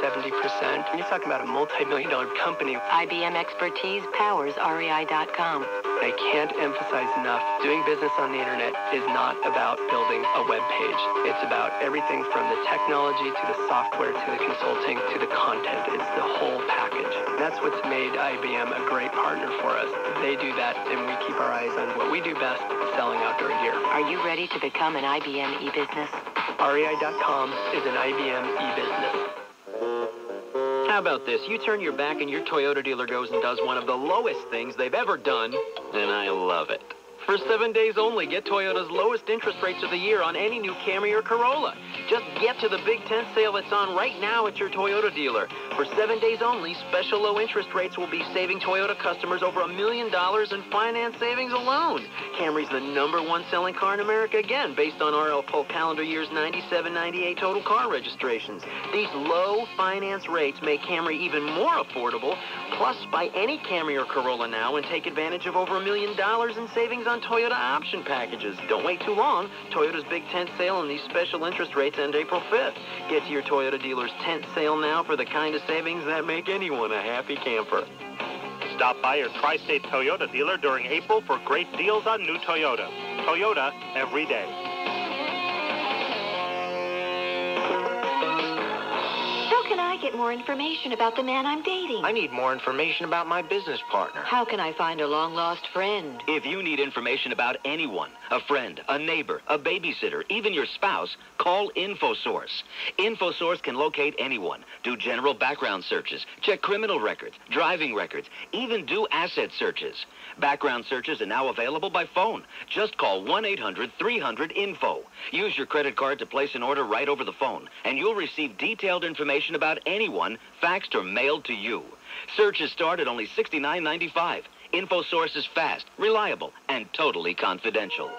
You're talking about a multi-million-dollar company. IBM expertise powers REI.com. I can't emphasize enough, doing business on the internet is not about building a web page. It's about everything from the technology to the software to the consulting to the content. It's the whole package. That's what's made IBM a great partner for us. They do that, and we keep our eyes on what we do best, selling outdoor gear. Are you ready to become an IBM e-business? REI.com is an IBM e-business. How about this? You turn your back and your Toyota dealer goes and does one of the lowest things they've ever done, and I love it. For 7 days only, get Toyota's lowest interest rates of the year on any new Camry or Corolla. Just get to the Big Tent sale that's on right now at your Toyota dealer. For 7 days only, special low interest rates will be saving Toyota customers over $1 million in finance savings alone. Camry's the #1 selling car in America again, based on RL Polk calendar years 97, 98 total car registrations. These low finance rates make Camry even more affordable. Plus, buy any Camry or Corolla now and take advantage of over $1 million in savings on Toyota option packages. Don't wait too long. Toyota's Big Tent sale and these special interest rates end April 5th. Get to your Toyota dealer's tent sale now for the kind of savings that make anyone a happy camper. Stop by your Tri-State Toyota dealer during April for great deals on new Toyota. Toyota every day. How can I get more information about the man I'm dating? I need more information about my business partner. How can I find a long-lost friend? If you need information about anyone, a friend, a neighbor, a babysitter, even your spouse, call InfoSource. InfoSource can locate anyone, do general background searches, check criminal records, driving records, even do asset searches. Background searches are now available by phone. Just call 1-800-300-INFO. Use your credit card to place an order right over the phone, and you'll receive detailed information about anyone faxed or mailed to you. Searches start at only $69.95. InfoSource is fast, reliable, and totally confidential.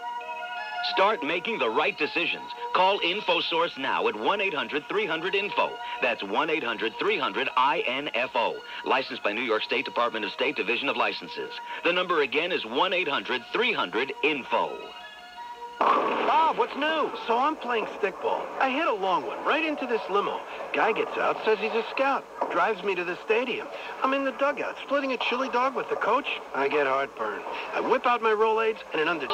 Start making the right decisions. Call InfoSource now at 1-800-300-INFO. That's 1-800-300-INFO. Licensed by New York State Department of State Division of Licenses. The number again is 1-800-300-INFO. Bob, what's new? So I'm playing stickball. I hit a long one right into this limo. Guy gets out, says he's a scout. Drives me to the stadium. I'm in the dugout, splitting a chili dog with the coach. I get heartburn. I whip out my Rolaids and an under...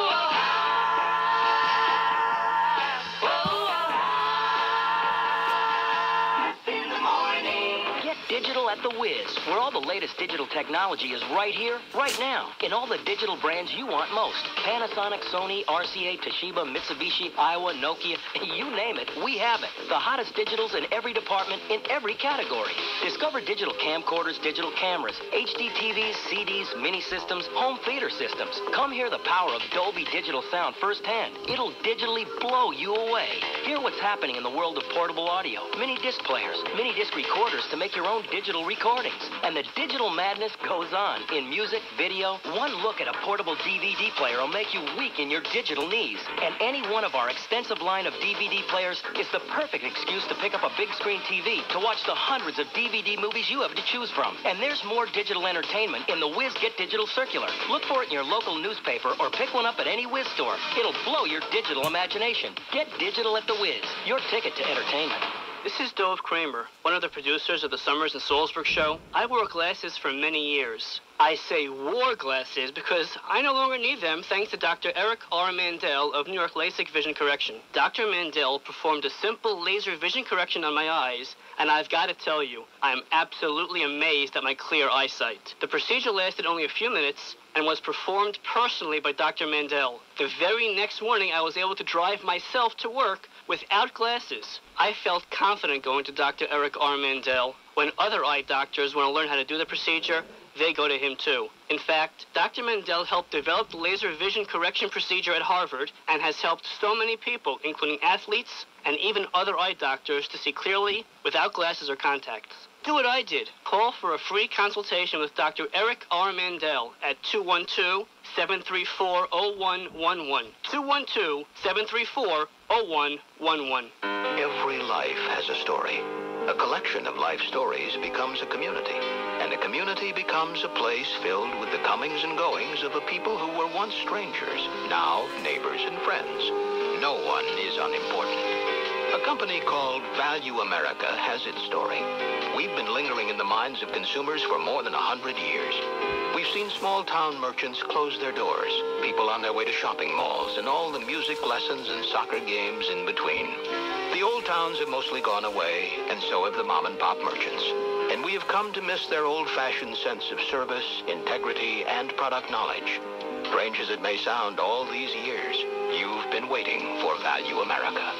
Digital at the Wiz, where all the latest digital technology is right here, right now, in all the digital brands you want most. Panasonic, Sony, RCA, Toshiba, Mitsubishi, Iowa, Nokia, you name it, we have it. The hottest digitals in every department, in every category. Discover digital camcorders, digital cameras, HD TVs, CDs, mini systems, home theater systems. Come hear the power of Dolby Digital sound firsthand. It'll digitally blow you away. Hear what's happening in the world of portable audio, mini disc players, mini disc recorders to make your own digital recordings. And the digital madness goes on in music, video. One look at a portable DVD player will make you weak in your digital knees. And any one of our extensive line of DVD players is the perfect excuse to pick up a big screen TV to watch the hundreds of DVD movies you have to choose from. And there's more digital entertainment in the Wiz Get Digital Circular. Look for it in your local newspaper or pick one up at any Wiz store. It'll blow your digital imagination. Get digital at the Wiz, your ticket to entertainment. This is Dove Kramer, one of the producers of the Summers and Salzburg show. I wore glasses for many years. I say wore glasses because I no longer need them thanks to Dr. Eric R. Mandel of New York LASIK Vision Correction. Dr. Mandel performed a simple laser vision correction on my eyes, and I've got to tell you, I'm absolutely amazed at my clear eyesight. The procedure lasted only a few minutes and was performed personally by Dr. Mandel. The very next morning, I was able to drive myself to work without glasses. I felt confident going to Dr. Eric R. Mandel. When other eye doctors want to learn how to do the procedure, they go to him too. In fact, Dr. Mandel helped develop the laser vision correction procedure at Harvard and has helped so many people, including athletes and even other eye doctors, to see clearly without glasses or contacts. Do what I did. Call for a free consultation with Dr. Eric R. Mandel at 212-734-0111. 212-734-0111. Every life has a story. A collection of life stories becomes a community, and a community becomes a place filled with the comings and goings of a people who were once strangers, now neighbors and friends. No one is unimportant. A company called Value America has its story. We've been lingering in the minds of consumers for more than 100 years. We've seen small-town merchants close their doors, people on their way to shopping malls, and all the music lessons and soccer games in between. The old towns have mostly gone away, and so have the mom-and-pop merchants. And we have come to miss their old-fashioned sense of service, integrity, and product knowledge. Strange as it may sound, all these years, you've been waiting for Value America.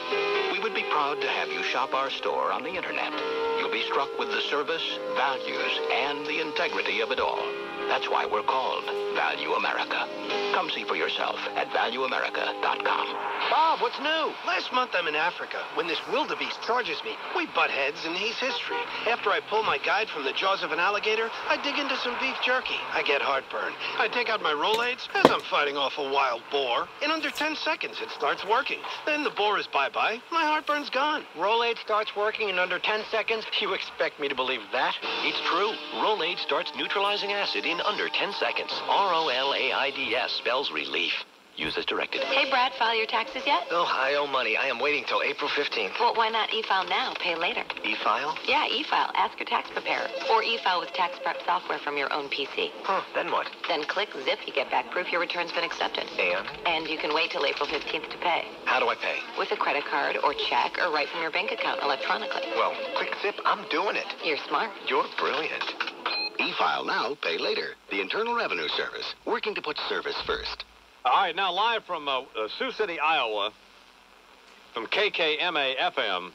We would be proud to have you shop our store on the internet. You'll be struck with the service, values, and the integrity of it all. That's why we're called Value America. Come see for yourself at valueamerica.com. Bob, what's new? Last month I'm in Africa when this wildebeest charges me. We butt heads and he's history. After I pull my guide from the jaws of an alligator, I dig into some beef jerky. I get heartburn. I take out my Rolaids as I'm fighting off a wild boar. In under 10 seconds, it starts working. Then the boar is bye-bye. My heartburn's gone. Rolaids starts working in under 10 seconds? You expect me to believe that? It's true. Rolaids starts neutralizing acid in under 10 seconds. ROLAIDS spells relief. Use as directed. Hey, Brad, file your taxes yet? Oh, I owe money. I am waiting till April 15th. Well, why not e-file now, pay later? E-file? Yeah, e-file. Ask your tax preparer. Or e-file with tax prep software from your own PC. Huh, then what? Then click zip, you get back proof your return's been accepted. And? And you can wait till April 15th to pay. How do I pay? With a credit card or check or right from your bank account electronically. Well, click zip, I'm doing it. You're smart. You're brilliant. E-file now, pay later. The Internal Revenue Service, working to put service first. All right, now live from Sioux City, Iowa, from KKMA-FM,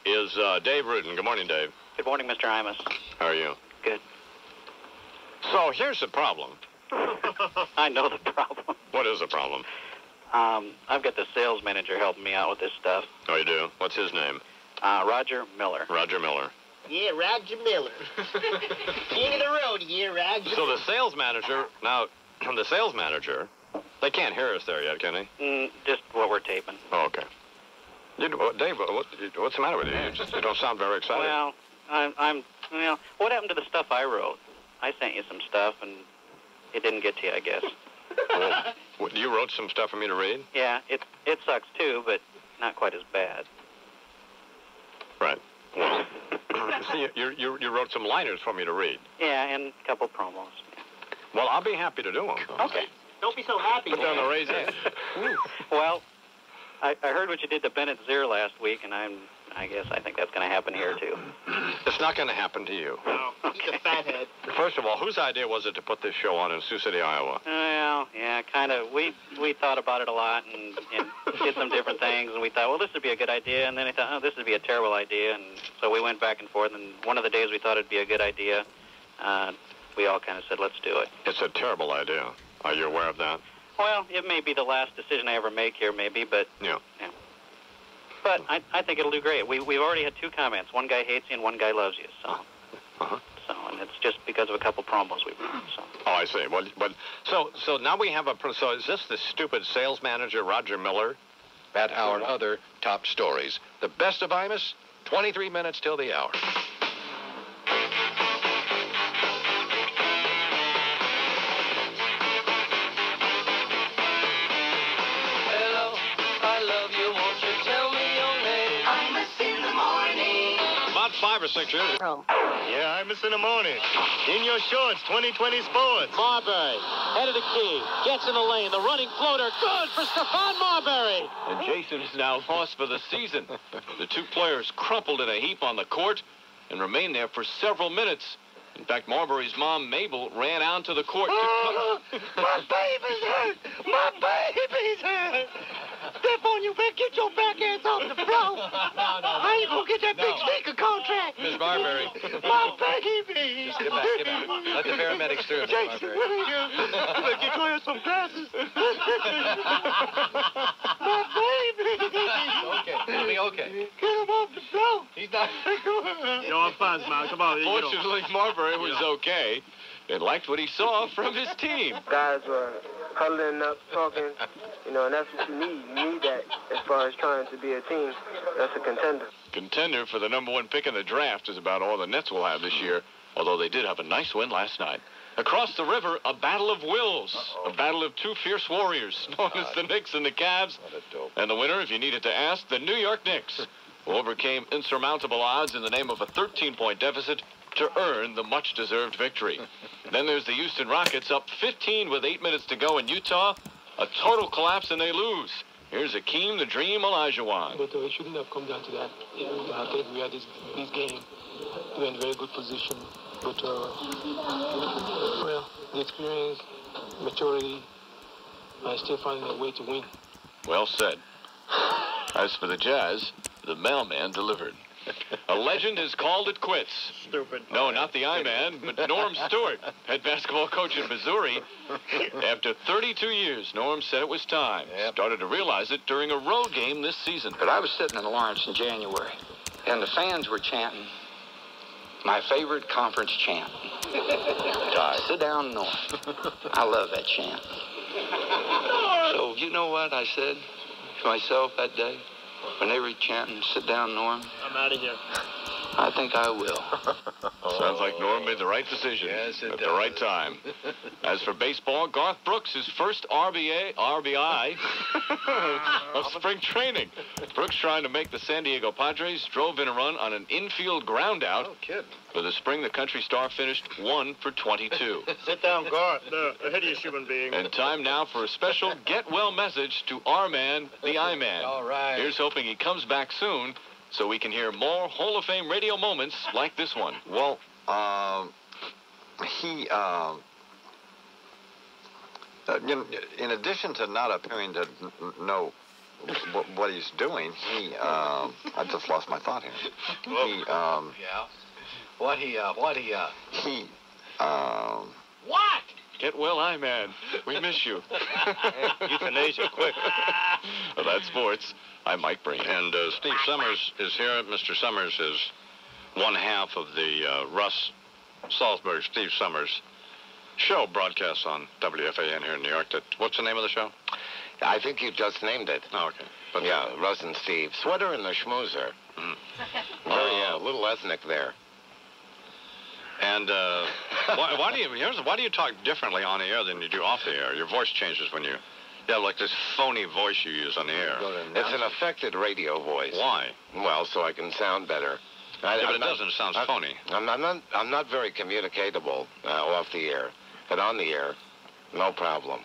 is Dave Rudin. Good morning, Dave. Good morning, Mr. Imus. How are you? Good. So here's the problem. I know the problem. What is the problem? I've got the sales manager helping me out with this stuff. Oh, you do? What's his name? Roger Miller. Roger Miller. Yeah, Roger Miller. King of the road here, Roger. So the sales manager, now, the sales manager, they can't hear us there yet, can they? Just what we're taping. Oh, okay. Dave, what's the matter with you? You don't sound very excited. Well, well, what happened to the stuff I wrote? I sent you some stuff, and it didn't get to you, I guess. Well, you wrote some stuff for me to read? Yeah, it sucks too, but not quite as bad. Right. Well, see, you wrote some liners for me to read. Yeah, and a couple promos. Well, I'll be happy to do them. Okay. Don't be so happy. Put down the razor. Well, I heard what you did to Bennett Zier last week, and I think that's going to happen here, too. It's not going to happen to you. No, he's a fathead. First of all, whose idea was it to put this show on in Sioux City, Iowa? Well, yeah, kind of. We thought about it a lot and did some different things, and we thought, well, this would be a good idea, and then I thought, oh, this would be a terrible idea, and so we went back and forth, and one of the days we thought it'd be a good idea, we all kind of said, let's do it. It's a terrible idea. Are you aware of that? Well, it may be the last decision I ever make here, maybe, but... Yeah. But I think it'll do great. We've already had 2 comments. One guy hates you and one guy loves you, so... Uh-huh. So, and it's just because of a couple promos we've run, so... Oh, I see. Well, but so now we have so is this the stupid sales manager, Roger Miller? That hour and other top stories. The best of Imus, 23 minutes till the hour. Hello, I love you. Won't you tell me your name? Imus in the morning. About 5 or 6 years ago. Yeah, Imus in the morning. In your shorts, 2020 Sports. Marbury, head of the key, gets in the lane, the running floater, good for Stephon Marbury. And Jason is now lost for the season. The 2 players crumpled in a heap on the court and remained there for several minutes. In fact, Marbury's mom, Mabel, ran out to the court to... My baby's hurt! My baby's hurt! Stephon, you better get your back ass off the floor! I ain't gonna get that big speaker contract! Miss Marbury. My baby! Just get back. Let the paramedics through, Miss Jason, Marbury. you better get your ass some glasses! My baby! Okay, it'll be okay. Get him off the floor! He's not... Yo, I'm fine, Smile. Come on. Fortunately, Marbury was okay and liked what he saw from his team. Guys were huddling up, talking, and that's what you need. You need that as far as trying to be a team. That's a contender. Contender for the #1 pick in the draft is about all the Nets will have this year, although they did have a nice win last night. Across the river, a battle of wills, a battle of 2 fierce warriors, known as the Knicks and the Cavs. And the winner, if you needed to ask, the New York Knicks, who overcame insurmountable odds in the name of a 13-point deficit to earn the much-deserved victory. Then there's the Houston Rockets, up 15 with 8 minutes to go in Utah. A total collapse and they lose. Here's Akeem the Dream Olajuwon. But it shouldn't have come down to that. I think we had this game. We were in a very good position. But, well, the experience, maturity, I still finding a way to win. Well said. As for the Jazz, the mailman delivered. A legend has called it quits. Stupid. No, not the I-Man, but Norm Stewart, head basketball coach in Missouri. After 32 years, Norm said it was time. Started to realize it during a road game this season. But I was sitting in Lawrence in January, and the fans were chanting my favorite conference chant. Sit down, Norm. I love that chant. So, you know what I said to myself that day? When they were chanting, sit down, Norm. I'm out of here. I think I will. Sounds like Norm made the right decision at the right time. As for baseball, Garth Brooks, his first RBI of spring training. Brooks, trying to make the San Diego Padres, drove in a run on an infield ground out. Oh, kid. For the spring, the country star finished 1 for 22. Sit down, Garth. The hideous human being. And time now for a special get well message to our man, the I-Man. All right. Here's hoping he comes back soon so we can hear more Hall of Fame radio moments like this one. Well, in addition to not appearing to know what he's doing, I just lost my thought here. What? Get well, I-Man. We miss you. Euthanasia, quick. Well, that's sports. I'm Mike Breen. And Steve Summers is here. Mr. Summers is one half of the Russ Salzberg, Steve Summers show broadcasts on WFAN here in New York. What's the name of the show? I think you just named it. Oh, okay. But yeah, Russ and Steve. Sweater and the Schmoozer. Yeah, a little ethnic there. And why do you talk differently on the air than you do off the air? Your voice changes when you have like this phony voice you use on the air. It's an affected radio voice. Why? Well, so I can sound better. But it doesn't. It sounds phony. I'm not very communicatable off the air, but on the air, no problem.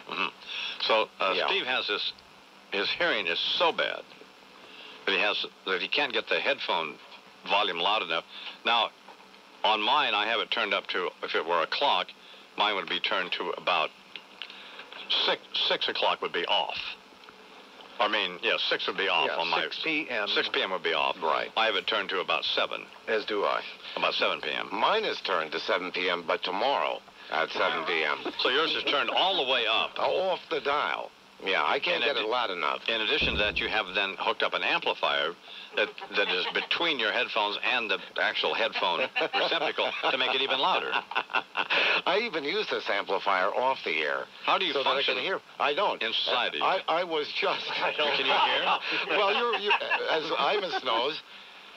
So Steve has this. His hearing is so bad that he can't get the headphone volume loud enough. Now, on mine, I have it turned up to, if it were a clock, mine would be turned to about 6 o'clock would be off. I mean, yeah, 6 would be off on my... 6 p.m. 6 p.m. would be off. Right. I have it turned to about 7. As do I. About 7 p.m. Mine is turned to 7 p.m., but tomorrow at 7 p.m. So yours is turned all the way up. Off the dial. Yeah, I can't get it loud enough. In addition to that, you have then hooked up an amplifier that is between your headphones and the actual headphone receptacle to make it even louder. I even use this amplifier off the air. How do you so function? That I can hear? I don't. In society. I was just... Can you hear? Well, as Imus knows,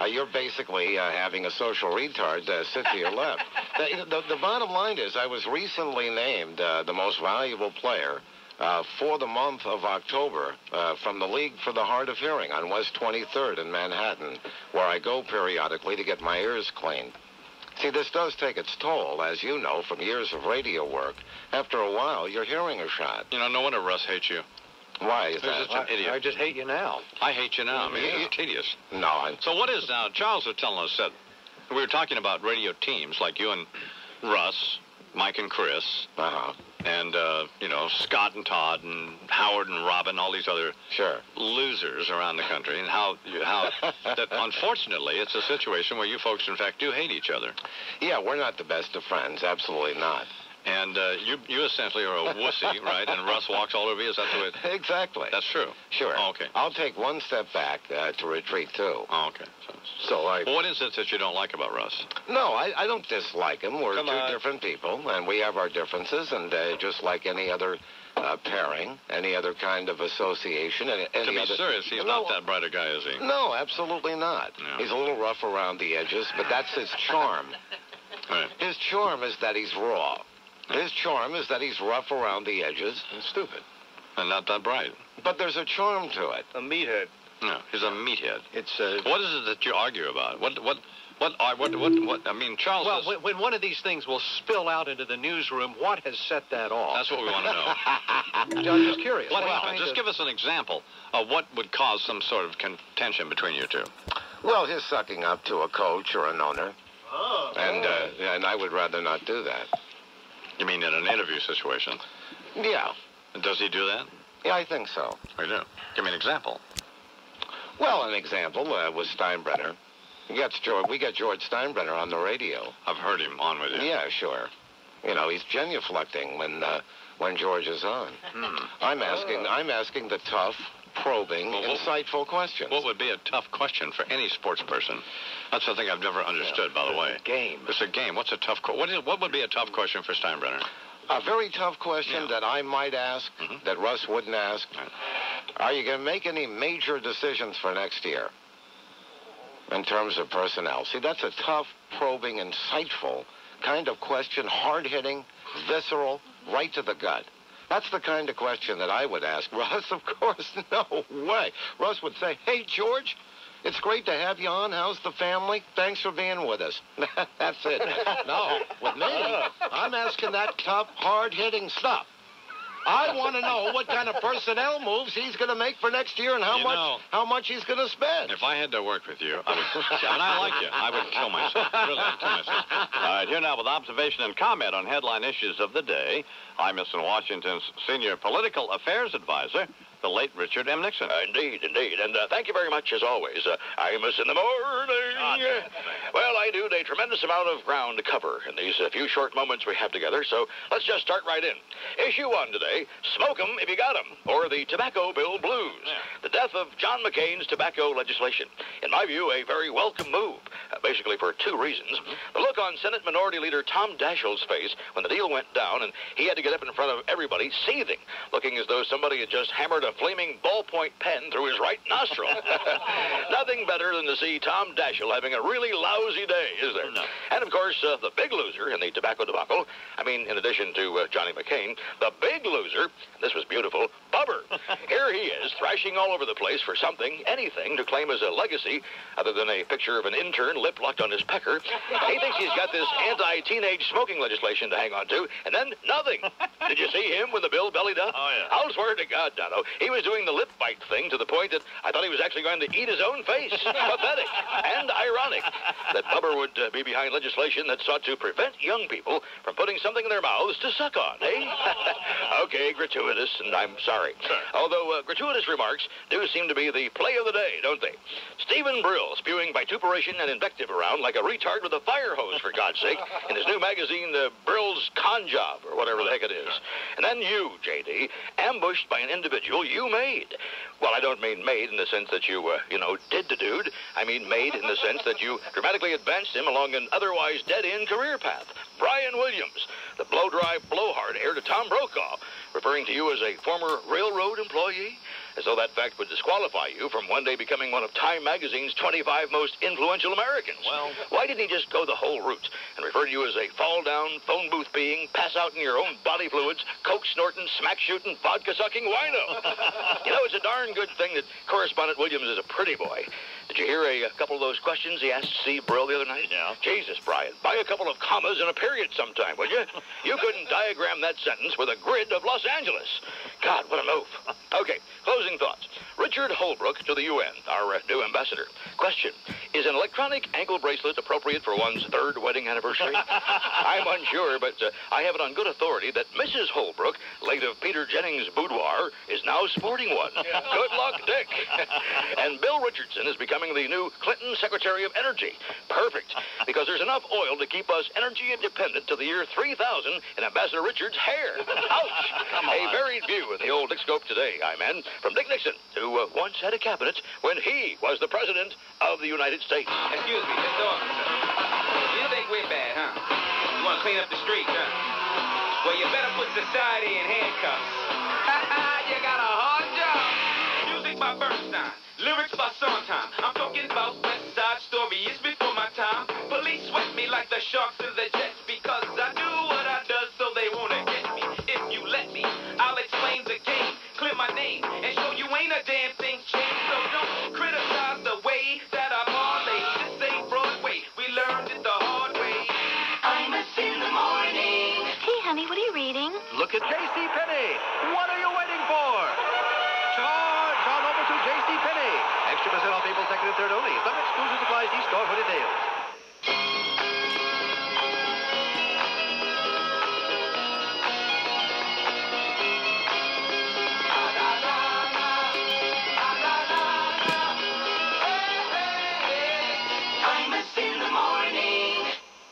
you're basically having a social retard sit to your left. The bottom line is I was recently named the most valuable player for the month of October from the League for the Hard of Hearing on West 23rd in Manhattan, where I go periodically to get my ears cleaned. See, this does take its toll, as you know, from years of radio work. After a while, your hearing is shot. You know, no wonder Russ hates you. Why is You're that? just an idiot. I just hate you now. I hate you now. I mean, it's tedious. No, So what is now? Charles was telling us that we were talking about radio teams like you and Russ, Mike and Chris, and Scott and Todd and Howard and Robin, all these other losers around the country, and how that unfortunately it's a situation where you folks in fact do hate each other. Yeah, we're not the best of friends, absolutely not. And you essentially are a wussy, right? And Russ walks all over you. Is that the way? Exactly. That's true. Sure. Oh, okay. I'll take one step back to retreat too. Oh, okay. Well, what is it that you don't like about Russ? No, I don't dislike him. We're two different people, and we have our differences, and just like any other pairing, any other kind of association. To be serious, he's not that bright a guy, is he? No, absolutely not. No. He's a little rough around the edges, but that's his charm. Right. His charm is that he's raw. His charm is that he's rough around the edges and stupid. And not that bright. But there's a charm to it. A meathead. No, he's a meathead. It's What is it that you argue about? What? I mean, Charles. Well, when one of these things will spill out into the newsroom, what has set that off? That's what we want to know. I'm just curious. What happened? Just give us an example of what would cause some sort of contention between you two. Well, his sucking up to a coach or an owner. And I would rather not do that. You mean in an interview situation? Yeah. Does he do that? Yeah, I think so. I do. Give me an example. Well, an example was Steinbrenner. We got George Steinbrenner on the radio. I've heard him on with you. Yeah, sure. You know, he's genuflecting when George is on. I'm asking the tough, probing, insightful questions. What would be a tough question for any sports person? That's the thing I've never understood, by the way. Game. It's a game. What's a tough question? What would be a tough question for Steinbrenner? A very tough question that I might ask, that Russ wouldn't ask. Are you going to make any major decisions for next year in terms of personnel? See, that's a tough, probing, insightful kind of question, hard-hitting, visceral, right to the gut. That's the kind of question that I would ask Russ. Of course, no way. Russ would say, hey, George, it's great to have you on. How's the family? Thanks for being with us. That's it. No, with me, I'm asking that tough, hard-hitting stuff. I want to know what kind of personnel moves he's going to make for next year and how much he's going to spend. If I had to work with you, I would, and I like you, I would kill myself. Really, I'd kill myself. All right, here now with observation and comment on headline issues of the day, Imus in Washington's senior political affairs advisor, the late Richard M. Nixon. Indeed. And thank you very much, as always. Imus in the morning. Well, I do a tremendous amount of ground to cover in these few short moments we have together, so let's just start right in. Issue 1 today, Smoke 'em if you got 'em, or the Tobacco Bill Blues. the death of John McCain's tobacco legislation. In my view, a very welcome move, basically for two reasons. The look on Senate Minority Leader Tom Daschle's face when the deal went down and he had to get up in front of everybody, seething, looking as though somebody had just hammered a flaming ballpoint pen through his right nostril. Nothing better than to see Tom Daschle having a really lousy day, is there? No. And, of course, the big loser in the tobacco debacle, I mean, in addition to Johnny McCain, the big loser, this was beautiful, Bubber. Here he is, thrashing all over the place for something, anything, to claim as a legacy, other than a picture of an intern lip-locked on his pecker. He thinks he's got this anti-teenage smoking legislation to hang on to, and then nothing. Did you see him when the bill bellied up? Oh, yeah. I'll swear to God, Dono, he was doing the lip bite thing to the point that I thought he was actually going to eat his own face. Pathetic and ironic that Bubber would be behind legislation that sought to prevent young people from putting something in their mouths to suck on, eh? Okay, gratuitous, and I'm sorry. Although gratuitous remarks do seem to be the play of the day, don't they? Stephen Brill spewing vituperation and invective around like a retard with a fire hose, for God's sake, in his new magazine, Brill's Con Job, or whatever the heck it is. And then you, J.D., ambushed by an individual you made. Well, I don't mean made in the sense that you, did the dude. I mean made in the sense that you dramatically advanced him along an otherwise dead-end career path. Brian Williams, the blow-dry, blowhard heir to Tom Brokaw, referring to you as a former railroad employee, as though that fact would disqualify you from one day becoming one of Time Magazine's 25 most influential Americans. Well, why didn't he just go the whole route and refer to you as a fall-down, phone booth being, pass-out in your own body fluids, coke-snorting, smack-shooting, vodka-sucking wino? You know, it's a darn good thing that Correspondent Williams is a pretty boy. Did you hear a couple of those questions he asked Steve Brill the other night? Yeah. Jesus, Brian, buy a couple of commas and a period sometime, would you? You couldn't diagram that sentence with a grid of Los Angeles. God, what a move. Okay, closing thoughts. Richard Holbrooke to the UN, our new ambassador. Question, is an electronic ankle bracelet appropriate for one's third wedding anniversary? I'm unsure, but I have it on good authority that Mrs. Holbrooke, late of Peter Jennings' boudoir, is now sporting one. Yeah. Good luck, Dick. And Bill Richardson is becoming the new Clinton Secretary of Energy. Perfect, because there's enough oil to keep us energy independent to the year 3000 in Ambassador Richards' hair. Ouch! A varied view of the old Dick Scope today, men, from Dick Nixon, who once had a cabinet when he was the President of the United States. Excuse me, Mr. Officer. You think we're bad, huh? You want to clean up the streets, huh? Well, you better put society in handcuffs. You got a hard job. Music by Bernstein. Lyrics by Sondheim. I'm talking about West Side Story. It's before my time. Police sweat me like the sharks in the jets because I do what I does so they wanna get me. If you let me, I'll explain the game, clear my name, and show you ain't a damn thing changed. So don't criticize the way that I parlay. This ain't Broadway. We learned it the hard way. I'm in the morning. Hey, honey, what are you reading? Look at JCPenney. What are you waiting for? Charge on over to JCPenney. Extra percent off April 2nd and 3rd only. Some exclusive supplies each store for details.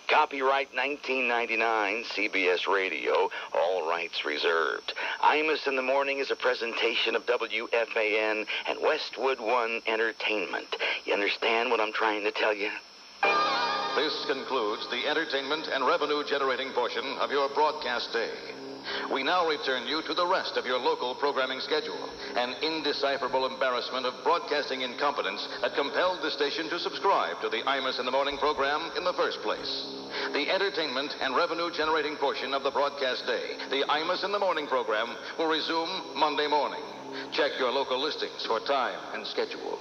Copyright 1999, CBS Radio, all rights reserved. Imus in the Morning is a presentation of WFAN and Westwood One Entertainment. You understand what I'm trying to tell you? This concludes the entertainment and revenue-generating portion of your broadcast day. We now return you to the rest of your local programming schedule, an indecipherable embarrassment of broadcasting incompetence that compelled the station to subscribe to the Imus in the Morning program in the first place. The entertainment and revenue-generating portion of the broadcast day, the Imus in the Morning program, will resume Monday morning. Check your local listings for time and schedule.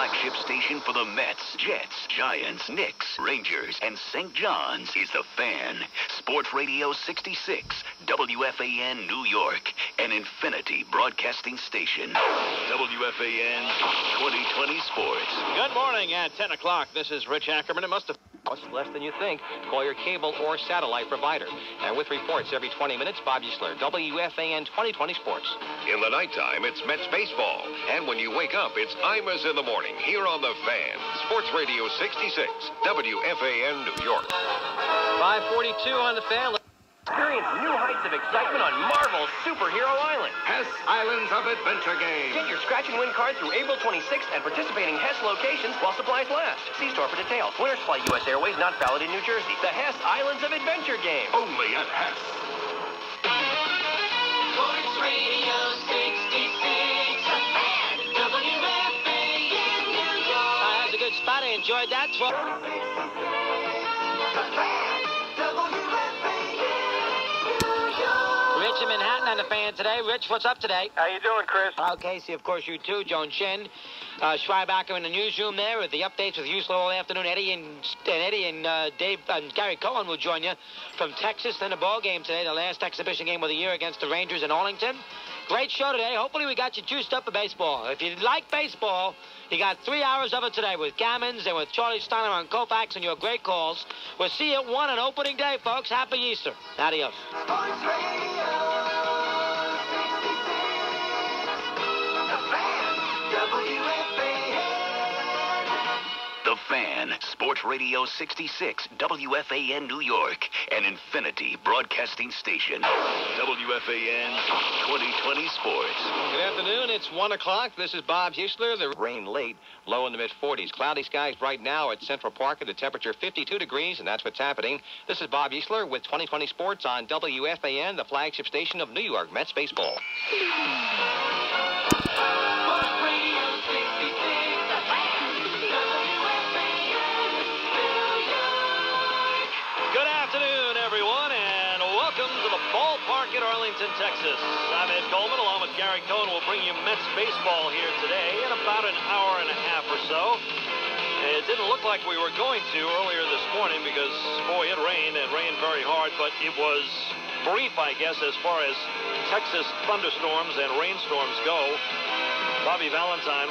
Flagship station for the Mets, Jets, Giants, Knicks, Rangers, and St. John's is The Fan. Sports Radio 66, WFAN New York, an Infinity broadcasting station. WFAN 2020 Sports. Good morning at 10 o'clock. This is Rich Ackerman. It must have cost less than you think. Call your cable or satellite provider. And with reports every 20 minutes, Bob Usler, WFAN 2020 Sports. In the nighttime, it's Mets baseball. And when you wake up, it's Imus in the Morning here on The Fan. Sports Radio 66, WFAN New York. 5:42 on The Fan. Experience new heights of excitement on Marvel's Superhero Island. Hess Islands of Adventure Game. Get your scratch and win card through April 26th at participating Hess locations while supplies last. See store for details. Winners fly U.S. Airways, not valid in New Jersey. The Hess Islands of Adventure Game. Only at Hess. Sports Radio 66, the Fan, WFAN New York. That's a good spot. I enjoyed that. Rich in Manhattan on the Fan today. Rich, what's up today? How you doing, Chris? Casey, of course, you too. Joan Shin, Schreibacher in the newsroom there with the updates with Usler all afternoon. Eddie and Dave and Gary Cohen will join you from Texas in the ball game today, the last exhibition game of the year against the Rangers in Arlington. Great show today. Hopefully we got you juiced up for baseball. If you like baseball, you got 3 hours of it today with Gammons and with Charlie Steiner on Koufax and your great calls. We'll see you at 1 on opening day, folks. Happy Easter. Adios. Sports Radio 66, the Fan, WFAN. The Fan, Sports Radio 66, WFAN New York, an Infinity broadcasting station. WFAN 2020 Sports. Good afternoon. It's 1 o'clock. This is Bob Husler. The rain late, low in the mid-40s. Cloudy skies right now at Central Park at a temperature 52 degrees, and that's what's happening. This is Bob Husler with 2020 Sports on WFAN, the flagship station of New York Mets baseball. Sports Radio 66, the Fan, WFAN New York. Good afternoon, everyone, and welcome to the ballpark at Arlington, Texas. I'm Ed Coleman, along with Gary Cohen. We'll bring you Mets baseball here today in about an hour and a half or so. It didn't look like we were going to earlier this morning because, boy, it rained very hard, but it was brief, I guess, as far as Texas thunderstorms and rainstorms go. Bobby Valentine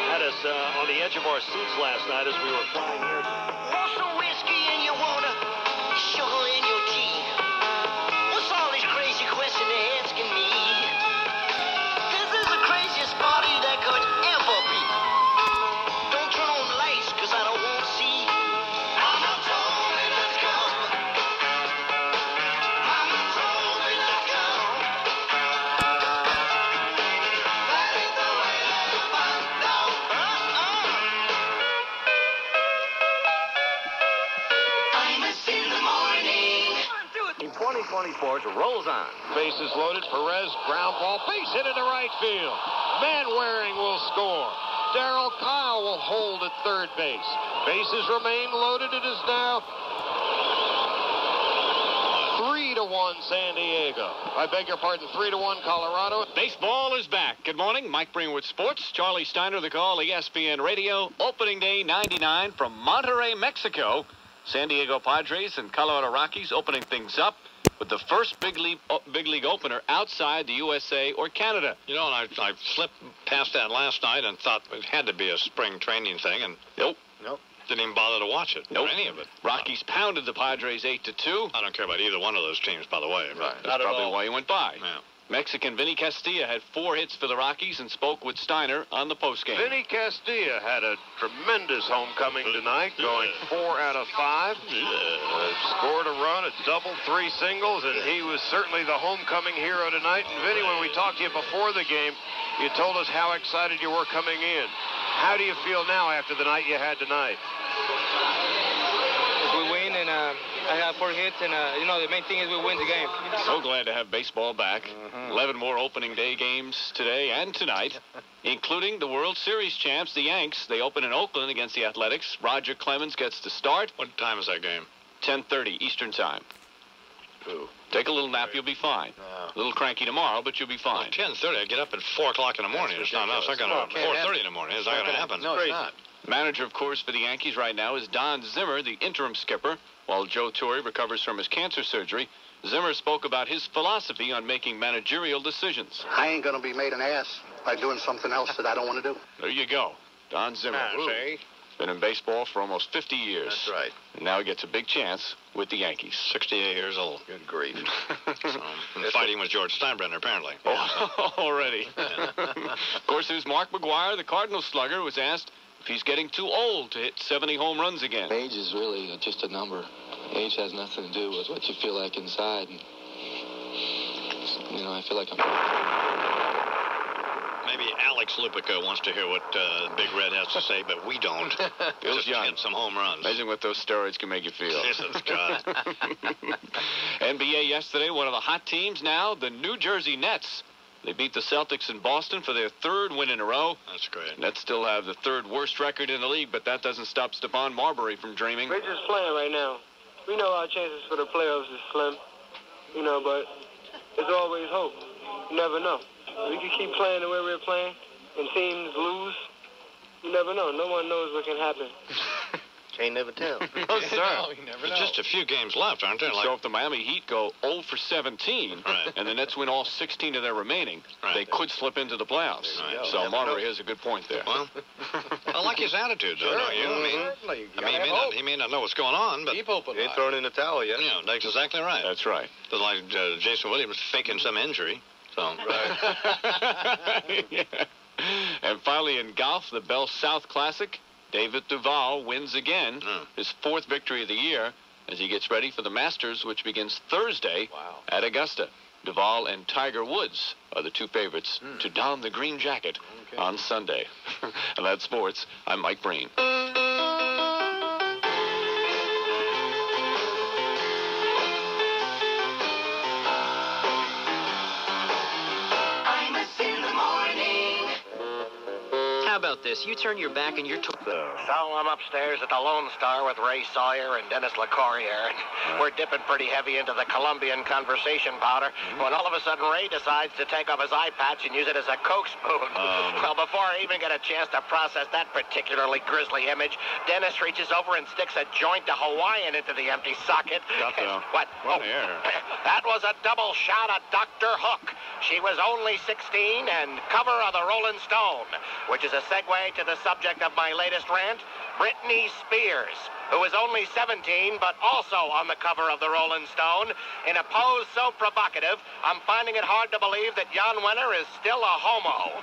had us on the edge of our seats last night as we were flying here. Want some whiskey in your water, sugar in your tea. What's all this crazy question they're asking me? This is the craziest party that could ever be. Don't turn on the lights, cause I don't want to see. Mama told me let's go. Mama told me let's go. That ain't the way that it's fun, no. Famous in the morning. In 2020 Sports rolls on. Bases loaded. Perez, ground ball, base hit into right field. Manwaring will score. Darrell Kyle will hold at third base. Bases remain loaded. It is now 3-1 San Diego. I beg your pardon, 3-1 Colorado. Baseball is back. Good morning. Mike Greenwood Sports. Charlie Steiner, the call, ESPN Radio. Opening day 99 from Monterrey, Mexico. San Diego Padres and Colorado Rockies opening things up with the first big league opener outside the USA or Canada. You know, and I slipped past that last night and thought it had to be a spring training thing, and Nope. didn't even bother to watch it. Nope. Or any of it. Rockies pounded the Padres 8-2. I don't care about either one of those teams, by the way. But That's probably why he went by. Yeah. Mexican Vinny Castilla had 4 hits for the Rockies and spoke with Steiner on the postgame. Vinny Castilla had a tremendous homecoming tonight, going 4 out of 5. Scored a run, a double, 3 singles, and he was certainly the homecoming hero tonight. And Vinny, when we talked to you before the game, you told us how excited you were coming in. How do you feel now after the night you had tonight? We win, and I have 4 hits, and the main thing is we win the game. So glad to have baseball back. 11 more opening day games today and tonight, including the World Series champs, the Yanks. They open in Oakland against the Athletics. Roger Clemens gets to start. What time is that game? 10:30 Eastern Time. Ooh. Take a little nap, you'll be fine. A little cranky tomorrow, but you'll be fine. 10:30. I get up at 4 o'clock in the morning. It's not enough. It's not going to 4:30 in the morning. It's not going to happen. No, it's not. Manager, of course, for the Yankees right now is Don Zimmer, the interim skipper, while Joe Torre recovers from his cancer surgery. Zimmer spoke about his philosophy on making managerial decisions. I ain't going to be made an ass by doing something else that I don't want to do. There you go. Don Zimmer. Been in baseball for almost 50 years. That's right. And now he gets a big chance with the Yankees. 68 years old. Good grief. And fighting with George Steinbrenner, apparently. Oh, already. Of course, there's Mark McGwire, the Cardinals slugger, was asked if he's getting too old to hit 70 home runs again. Age is really just a number. Age has nothing to do with what you feel like inside. And, you know, I feel like I'm... Maybe Alex Lipica wants to hear what Big Red has to say, but we don't. Bill's young. Get some home runs. Amazing what those steroids can make you feel. Jesus, God. NBA yesterday, one of the hot teams now, the New Jersey Nets. They beat the Celtics in Boston for their 3rd win in a row. That's great. Nets still have the 3rd worst record in the league, but that doesn't stop Stephon Marbury from dreaming. We're just playing right now. We know our chances for the playoffs is slim, you know, but there's always hope. You never know. We can keep playing the way we're playing, and teams lose. You never know. No one knows what can happen. Can't never tell. No, sir. No, you never know. Just a few games left, aren't there? So if the Miami Heat go 0 for 17, right, and the Nets win all 16 of their remaining, they could slip into the playoffs. Right. So Marbury has a good point there. Well, I like his attitude, though, don't you? He may not know what's going on, but... Keep hoping. He ain't throwing in the towel yet. Yeah, that's exactly right. That's right. It's like Jason Williams faking some injury. So. Right. Yeah. And finally in golf, the Bell South Classic, David Duval wins again, his 4th victory of the year, as he gets ready for the Masters, which begins Thursday at Augusta. Duval and Tiger Woods are the 2 favorites to don the green jacket on Sunday. And that's sports. I'm Mike Breen. How about this? You turn your back and you're... So I'm upstairs at the Lone Star with Ray Sawyer and Dennis LeCourrier, and we're dipping pretty heavy into the Colombian conversation powder when all of a sudden Ray decides to take off his eye patch and use it as a Coke spoon. Well, before I even get a chance to process that particularly grisly image, Dennis reaches over and sticks a joint to Hawaiian into the empty socket. What? That was a double shot at Dr. Hook. She was only 16 and cover of the Rolling Stone, which is a segue to the subject of my latest rant, Britney Spears, who is only 17 but also on the cover of the Rolling Stone. In a pose so provocative, I'm finding it hard to believe that Jan Wenner is still a homo.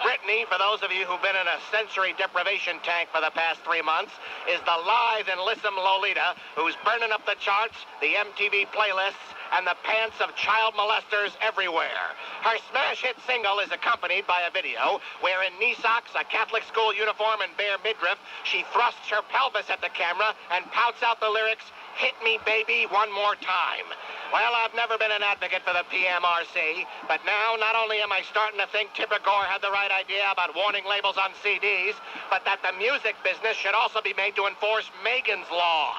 Britney, for those of you who've been in a sensory deprivation tank for the past 3 months, is the lithe and lissom Lolita who's burning up the charts, the MTV playlists, and the pants of child molesters everywhere. Her smash hit single is accompanied by a video where in knee socks, a Catholic school uniform, and bare midriff, she thrusts her pelvis at the camera and pouts out the lyrics, "Hit me, baby, one more time." Well, I've never been an advocate for the PMRC, but now not only am I starting to think Tipper Gore had the right idea about warning labels on CDs, but that the music business should also be made to enforce Megan's Law.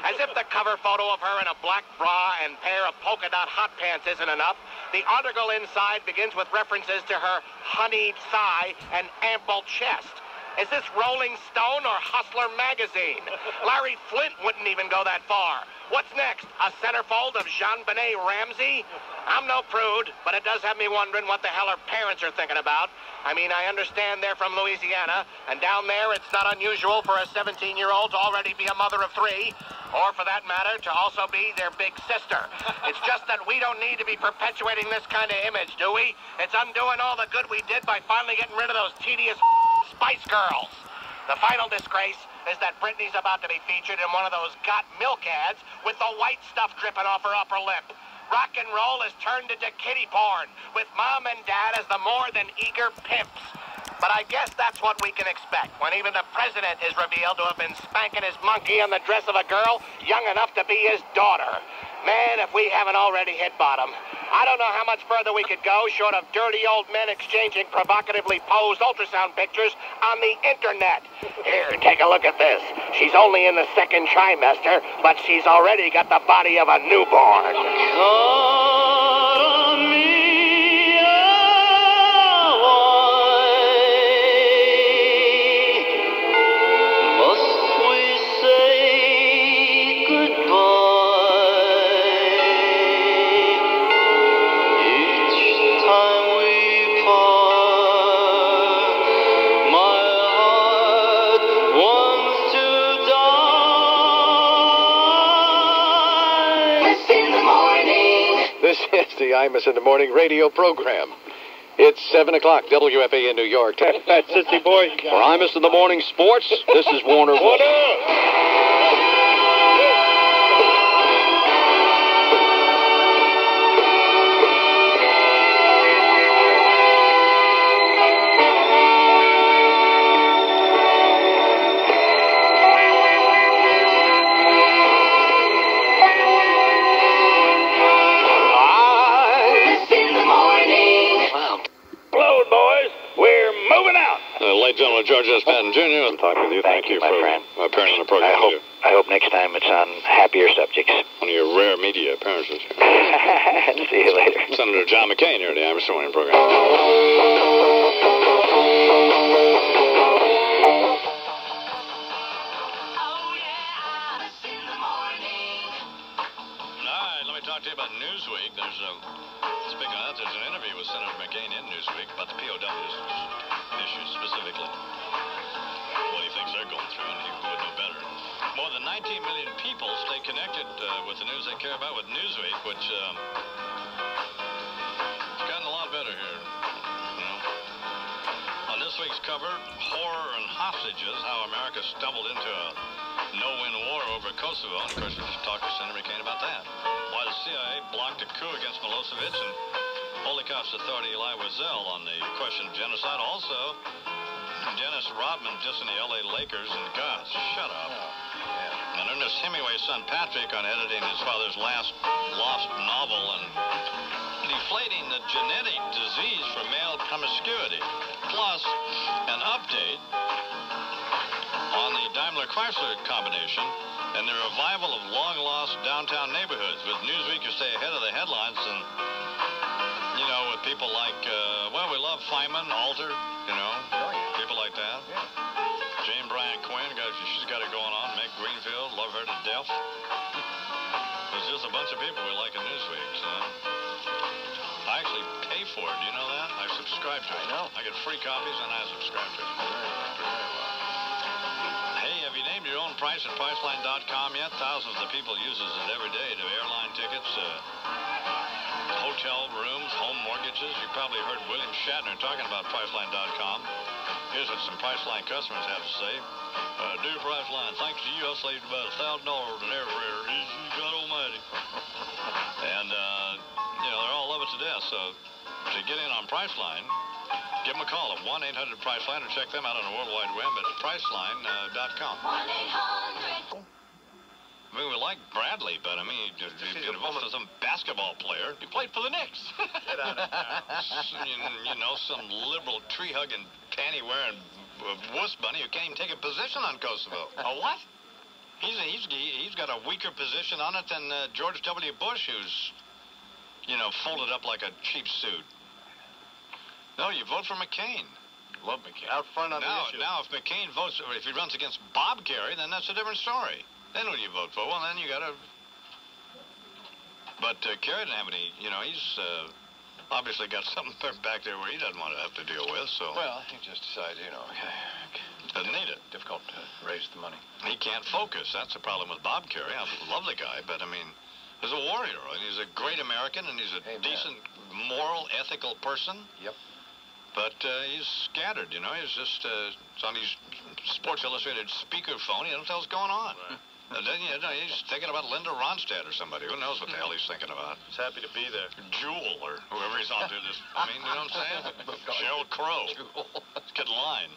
As if the cover photo of her in a black bra and pair of polka dot hot pants isn't enough, the article inside begins with references to her honeyed thigh and ample chest. Is this Rolling Stone or Hustler magazine? Larry Flint wouldn't even go that far. What's next? A centerfold of Jean-Benet Ramsey? I'm no prude, but it does have me wondering what the hell her parents are thinking about. I mean, I understand they're from Louisiana, and down there it's not unusual for a 17-year-old to already be a mother of 3, or for that matter, to also be their big sister. It's just that we don't need to be perpetuating this kind of image, do we? It's undoing all the good we did by finally getting rid of those tedious Spice Girls. The final disgrace is that Britney's about to be featured in one of those Got Milk ads with the white stuff dripping off her upper lip. Rock and roll has turned into kiddie porn, with mom and dad as the more than eager pimps. But I guess that's what we can expect when even the president is revealed to have been spanking his monkey on the dress of a girl young enough to be his daughter. Man, if we haven't already hit bottom. I don't know how much further we could go short of dirty old men exchanging provocatively posed ultrasound pictures on the internet. Here, take a look at this. She's only in the 2nd trimester, but she's already got the body of a newborn. This is the Imus in the Morning radio program. It's 7 o'clock, WFA in New York. That's Sissy Boy. For Imus in the Morning Sports, this is Warner Wolf. gentlemen, George S. Patton Jr. I'm talking with you. Thank you for appearing on the program. I hope next time it's on happier subjects. One of your rare media appearances. See you later. Senator John McCain here at the Imus Morning program. Talk to you about Newsweek. Speaking of that, there's an interview with Senator McCain in Newsweek about the POW issue specifically. What he thinks they're going through, and he would know better. More than 19 million people stay connected with the news they care about with Newsweek, which it's gotten a lot better here. You know? On this week's cover, horror and hostages, how America stumbled into a no-win war over Kosovo. And of course, we just talked to Senator McCain about that. Why the CIA blocked a coup against Milosevic, and Holocaust authority Elie Wiesel on the question of genocide. Also, Dennis Rodman dissing the L.A. Lakers, and God, shut up. And Ernest Hemingway's son Patrick on editing his father's last lost novel and deflating the genetic disease for male promiscuity. Plus, an update on the Daimler-Chrysler combination and the revival of long-lost downtown neighborhoods. With Newsweek, you stay ahead of the headlines, and, you know, with people like, we love Feynman, Alter, you know, people like that. Jane Bryant Quinn, she's got it going on. Meg Greenfield, love her to death. There's just a bunch of people we like in Newsweek, so I actually pay for it. Do you know that? I subscribe to it. I know. I get free copies, and I subscribe to it. Hey, have you named your own price at Priceline.com yet? Thousands of people use it every day to airline tickets, hotel rooms, home mortgages. You probably heard William Shatner talking about Priceline.com. Here's what some Priceline customers have to say. Dear Priceline, thanks to you, I saved about $1,000 in airfare. God almighty. And, you know, they're all love it to death. So to get in on Priceline, give them a call at 1-800-PRICELINE or check them out on the World Wide Web at Priceline.com. 1-800. I mean, we like Bradley, but I mean, he's involved with some basketball player. He played for the Knicks. Get out of town. You know, some liberal tree-hugging, panty-wearing wuss bunny who can't even take a position on Kosovo. A what? He's got a weaker position on it than George W. Bush, who's, you know, folded up like a cheap suit. No, you vote for McCain. Love McCain. Out front on the issue. Now, if McCain votes, or if he runs against Bob Kerrey, then that's a different story. Then who do you vote for? Well, then you got to... But Kerry didn't have any... You know, he's obviously got something back there where he doesn't want to have to deal with, so... Well, he just decided, you know... Doesn't need it. Difficult to raise the money. He can't focus. That's the problem with Bob Kerrey. I love the guy, but, I mean, he's a warrior, and he's a great American, and he's a decent, moral, ethical person. Yep. But he's scattered, you know. He's just... it's on his Sports Illustrated speakerphone. He doesn't know what's going on. Right. He's thinking about Linda Ronstadt or somebody. Who knows what the hell he's thinking about? He's happy to be there. Jewel or whoever he's on to this. I mean, you know what I'm saying? Sheryl Crow. Let's get in line.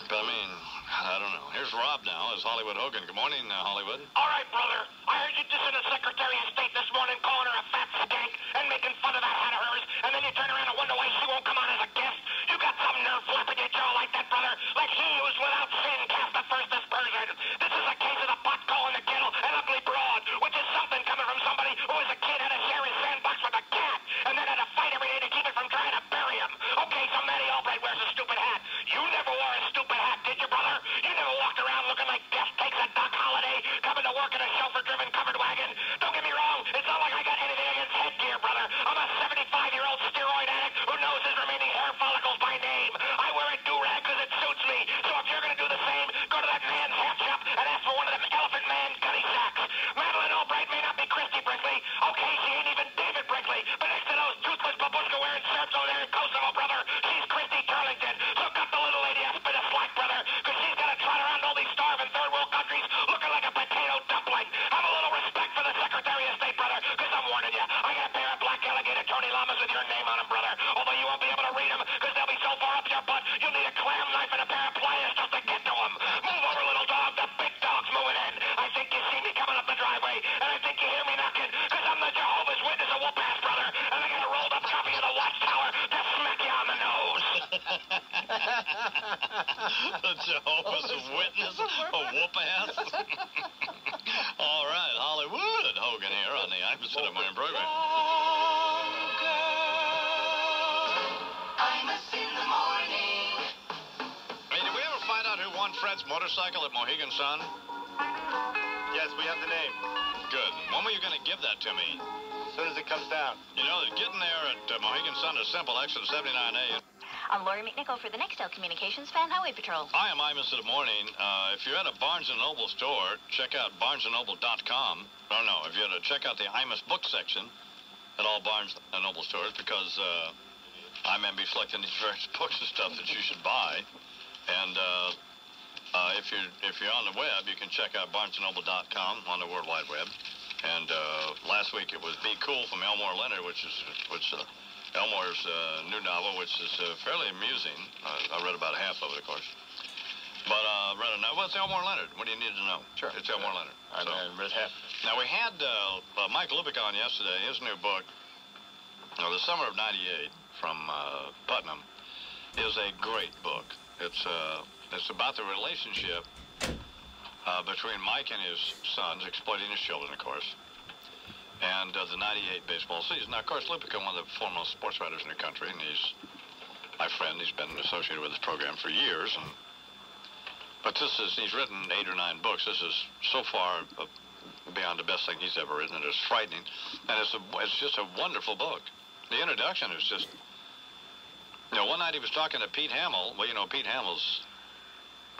But, I mean, I don't know. Here's Rob now as Hollywood Hogan. Good morning, Hollywood. All right, brother. I heard you dissing the Secretary of State this morning, calling her a fat skank and making fun of that hat of hers, and then you turn around and wonder why she won't come on as a guest. You got some nerve flapping your jaw like that, brother. Like he who's without sin cast the first aspersion. This is a case of the pot calling the kettle an ugly broad, which is something coming from somebody who as a kid had to share his sandbox with a cat, and then had to fight every day to keep it from trying to bury him. Okay, so Matty Albright wears a stupid hat. You never wore a stupid hat, did you, brother? You never walked around looking like Death Takes a Doc Holiday, coming to work in a chauffeur-driven covered wagon. Don't get me wrong, it's not like I got anything against headgear, brother. I'm a 75-year-old steroid addict who knows his remaining hair follicles by name. I wear a do-rag because it suits me. So if you're going to do the same, go to that man's hat shop and ask for one of them Elephant Man gunny sacks. Madeline Albright may not be Christy Brinkley. Okay, she ain't even David Brinkley. But next to those toothless babushka-wearing serfs over there in Kosovo, brother, she's Christy Turlington. So cut the little lady a bit of slack, brother, because she's got to trot around all these starving third-world countries looking like a potato dumpling. Have a little respect for the Secretary of State, brother, because I'm warning you. I got a pair of black alligator Tony Llamas with your name on them, brother. Although you won't be able to read them because they'll be so far up your butt, you'll need a clam knife and a pair of pliers just to get to them. Move over, little dog. The big dog's moving in. I think you see me coming up the driveway, and I think you hear me knocking because I'm the Jehovah's Witness of whoop-ass, brother, and I got a rolled-up copy of the Watchtower to smack you on the nose. The Jehovah's Witness, a whoop-ass. All right, Hollywood Hogan here on the Imus in the Morning program. Imus in the morning. Hey, did we ever find out who won Fred's motorcycle at Mohegan Sun? Yes, we have the name. Good. When were you going to give that to me? As soon as it comes down. You know, getting there at Mohegan Sun is simple. Exit 79A. I'm Lori McNichol for the Nextel Communications Fan Highway Patrol. I am Imus in the morning. If you're at a Barnes & Noble store, check out barnesandnoble.com. Oh, no, if you're to check out the Imus book section at all Barnes & Noble stores, because I may be selecting these various books and stuff that you should buy. And if you're on the web, you can check out barnesandnoble.com on the World Wide Web. And last week it was Be Cool from Elmore Leonard, which Elmore's new novel, which is fairly amusing. I read about half of it, of course. But well, it's Elmore Leonard. What do you need to know? Sure. It's Elmore Leonard. I read half. Now, we had Mike Lubick on yesterday. His new book, The Summer of '98, from Putnam, is a great book. It's about the relationship between Mike and his sons, exploiting his children, of course, and the '98 baseball season. Now, of course, Lupica, one of the foremost sports writers in the country, and he's my friend. He's been associated with this program for years. But he's written 8 or 9 books. This is so far beyond the best thing he's ever written. It is frightening, and it's just a wonderful book. The introduction is just, one night he was talking to Pete Hamill. Well, Pete Hamill's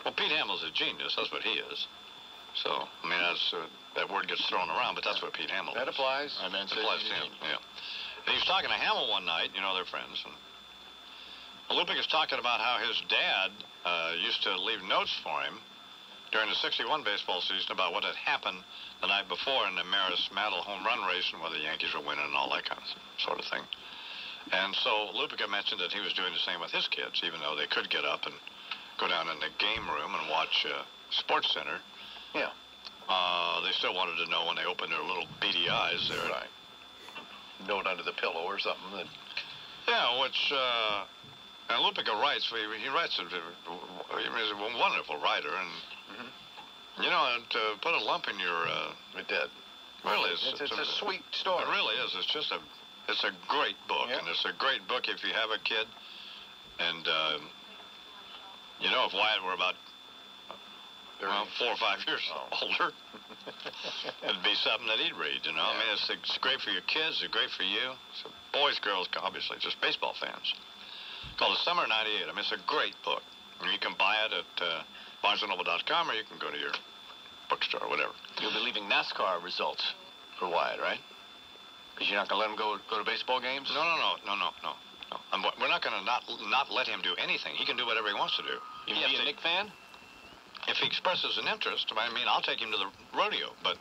a genius. That's what he is. So, I mean, that word gets thrown around, but that's what Pete Hamill is. That applies. It applies to him, yeah. And he was talking to Hamill one night, they're friends. And Lupick is talking about how his dad used to leave notes for him during the '61 baseball season about what had happened the night before in the Maris Mantle home run race and whether the Yankees were winning and all that kind of sort of thing. And so Lupica mentioned that he was doing the same with his kids, even though they could get up and go down in the game room and watch Sports Center. Yeah. They still wanted to know when they opened their little beady eyes there. Right. Note under the pillow or something. Yeah, which, and Lupica writes, he writes, he's a wonderful writer, and, to put a lump in your... It did. Really is. It's a sweet story. It really is. It's a great book, and it's a great book if you have a kid, and, if Wyatt were about 4 or 5 years older, it'd be something that he'd read, I mean, it's great for your kids, it's great for you. So boys, girls, obviously, just baseball fans. Called The Summer of '98. I mean, it's a great book. You can buy it at barnesandnoble.com, or you can go to your bookstore or whatever. You'll be leaving NASCAR results for Wyatt, right? Because you're not going to let him go to baseball games? No. We're not going to not let him do anything. He can do whatever he wants to do. You be a Nick fan? If he expresses an interest, I mean, I'll take him to the rodeo. But,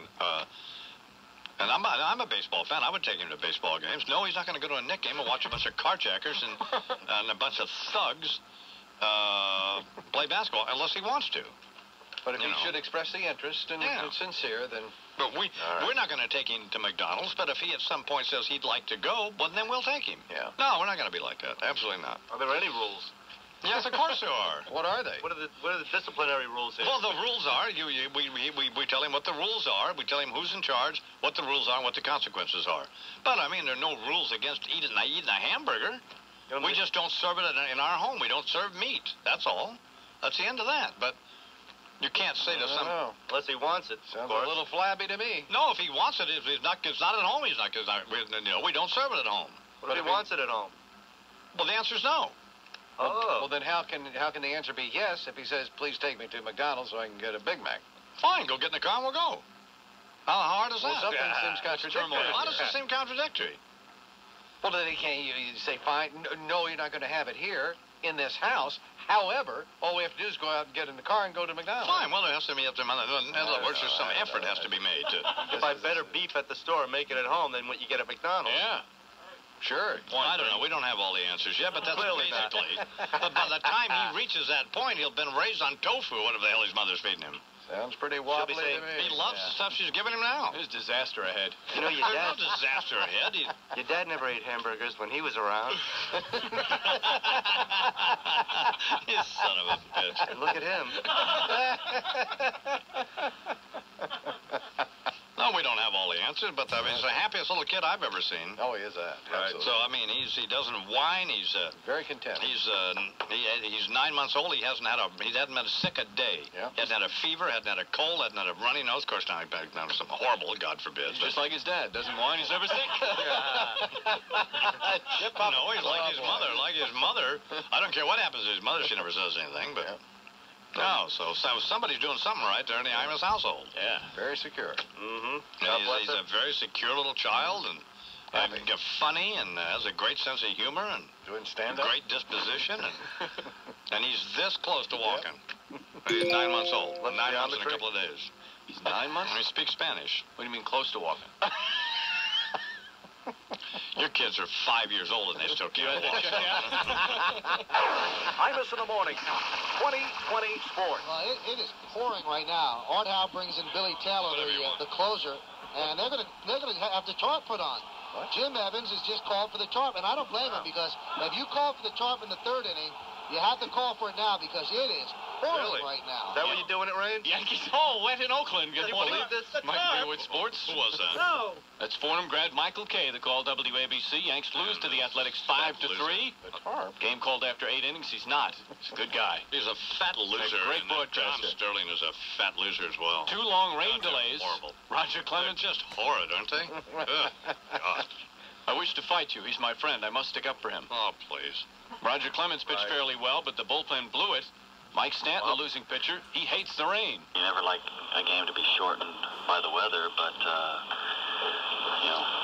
and I'm a baseball fan. I would take him to baseball games. No, he's not going to go to a Nick game and watch a bunch of carjackers and a bunch of thugs play basketball, unless he wants to. But if he should express the interest and it's sincere, then... But we're not going to take him to McDonald's, but if he at some point says he'd like to go, well, then we'll take him. Yeah. No, we're not going to be like that. Absolutely not. Are there any rules? Yes, of course there are. What are they? What are the disciplinary rules here? Well, the rules are, we tell him what the rules are, we tell him who's in charge, what the rules are, and what the consequences are. But, I mean, there are no rules against eating a hamburger. We just don't serve it in our home. We don't serve meat. That's all. That's the end of that. But you can't say to some... Unless he wants it. Sounds a little flabby to me. No, if he wants it, if it's not at home, he's not... we don't serve it at home. What if he wants it at home? Well, the answer's no. Well, then how can the answer be yes if he says, please take me to McDonald's so I can get a Big Mac? Fine, go get in the car and we'll go. How hard is that? Something seems contradictory. How does it seem contradictory? Well, then he can't you say, fine, no, you're not going to have it here in this house. However, all we have to do is go out and get in the car and go to McDonald's. Fine, well, there has to be, in other words, there's some effort has to be made to... If I better beef at the store and make it at home than what you get at McDonald's. Yeah. Sure. Well, I don't know. We don't have all the answers yet, but that's basically. But by the time he reaches that point, he'll have been raised on tofu, whatever the hell his mother's feeding him. Sounds pretty Should wobbly be saying, to me. he loves the stuff she's giving him now. There's disaster ahead. You know, your There's dad... no disaster ahead. Your dad never ate hamburgers when he was around. You son of a bitch. Look at him. No, we don't have all the answers, but I mean, he's the happiest little kid I've ever seen. Oh, he is that. Right. So I mean, he doesn't whine. He's very content. He's 9 months old. He hasn't been sick a day. Yeah. He hasn't had a fever. Hasn't had a cold. Hasn't had a runny nose. Of course, now he's back down to something horrible. God forbid. Just like his dad. Doesn't whine. He's never sick. No, he's like his mother. Like his mother. I don't care what happens to his mother. She never says anything. But no, so somebody's doing something right there in the Imus household. Yeah. Very secure. Mm-hmm. He's a very secure little child and funny and has a great sense of humor and doing stand-up. Great disposition and he's this close to walking. He's 9 months old. 9 months in a couple of days. He's 9 months? And he speaks Spanish. What do you mean close to walking? Your kids are 5 years old and they still can't walk. Imus in the morning. 2020 Sports. Well, it is pouring right now. Art Howe brings in Billy Taylor, the closer, and they're gonna have the tarp put on. What? Jim Evans has just called for the tarp, and I don't blame him because if you call for the tarp in the third inning, you have to call for it now because it is pouring right now. Is that what you're doing it, Rain? Yankees wet in Oakland. Can you believe this? Mike Beerwood Sports. Who was that? No. That's Fordham grad Michael Kay that called WABC. Yanks lose to the Athletics 5-3. Game called after 8 innings. He's not. He's a good guy. He's a fat loser. A great John broadcaster. Sterling is a fat loser as well. 2 long rain delays. Horrible. Roger Clemens. They're just horrid, aren't they? God. I wish to fight you. He's my friend. I must stick up for him. Oh, please. Roger Clemens pitched fairly well, but the bullpen blew it. Mike Stanton, the losing pitcher, he hates the rain. You never like a game to be shortened by the weather, but,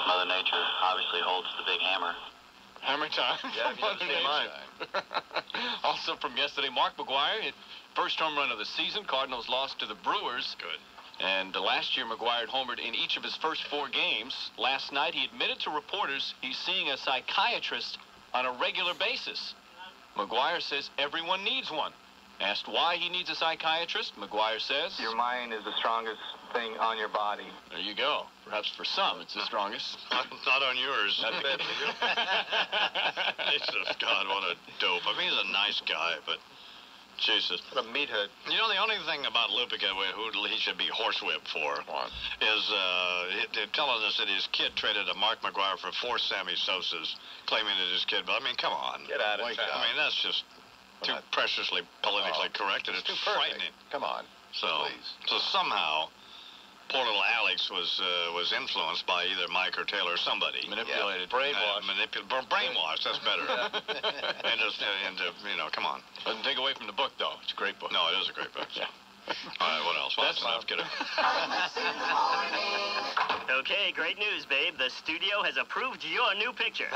Mother Nature obviously holds the big hammer. Hammer time. Yeah, you never seen mine. Also from yesterday, Mark McGwire hit first home run of the season. Cardinals lost to the Brewers. Good. And last year, McGwire had homered in each of his first 4 games. Last night, he admitted to reporters he's seeing a psychiatrist on a regular basis. McGwire says everyone needs one. Asked why he needs a psychiatrist, McGwire says, Your mind is the strongest thing on your body. There you go. Perhaps for some, it's the strongest. Not on yours. Not bad for you. Jesus, God, what a dope. I mean, he's a nice guy, but Jesus. What a meathead. You know, the only thing about Lupica who he should be horsewhipped for is telling us that his kid traded a Mark McGwire for 4 Sammy Sosas, claiming that his kid, but I mean, come on. Get out of town. I mean, that's just too preciously politically correct, and it's too frightening. Come on. So somehow, poor little Alex was influenced by either Mike or Taylor or somebody. Manipulated. Brainwashed. Brainwashed, that's better. and come on. Doesn't take away from the book, though. It's a great book. No, it is a great book. Yeah. All right, what else? Well, that's enough. Get it. Okay, great news, babe. The studio has approved your new picture.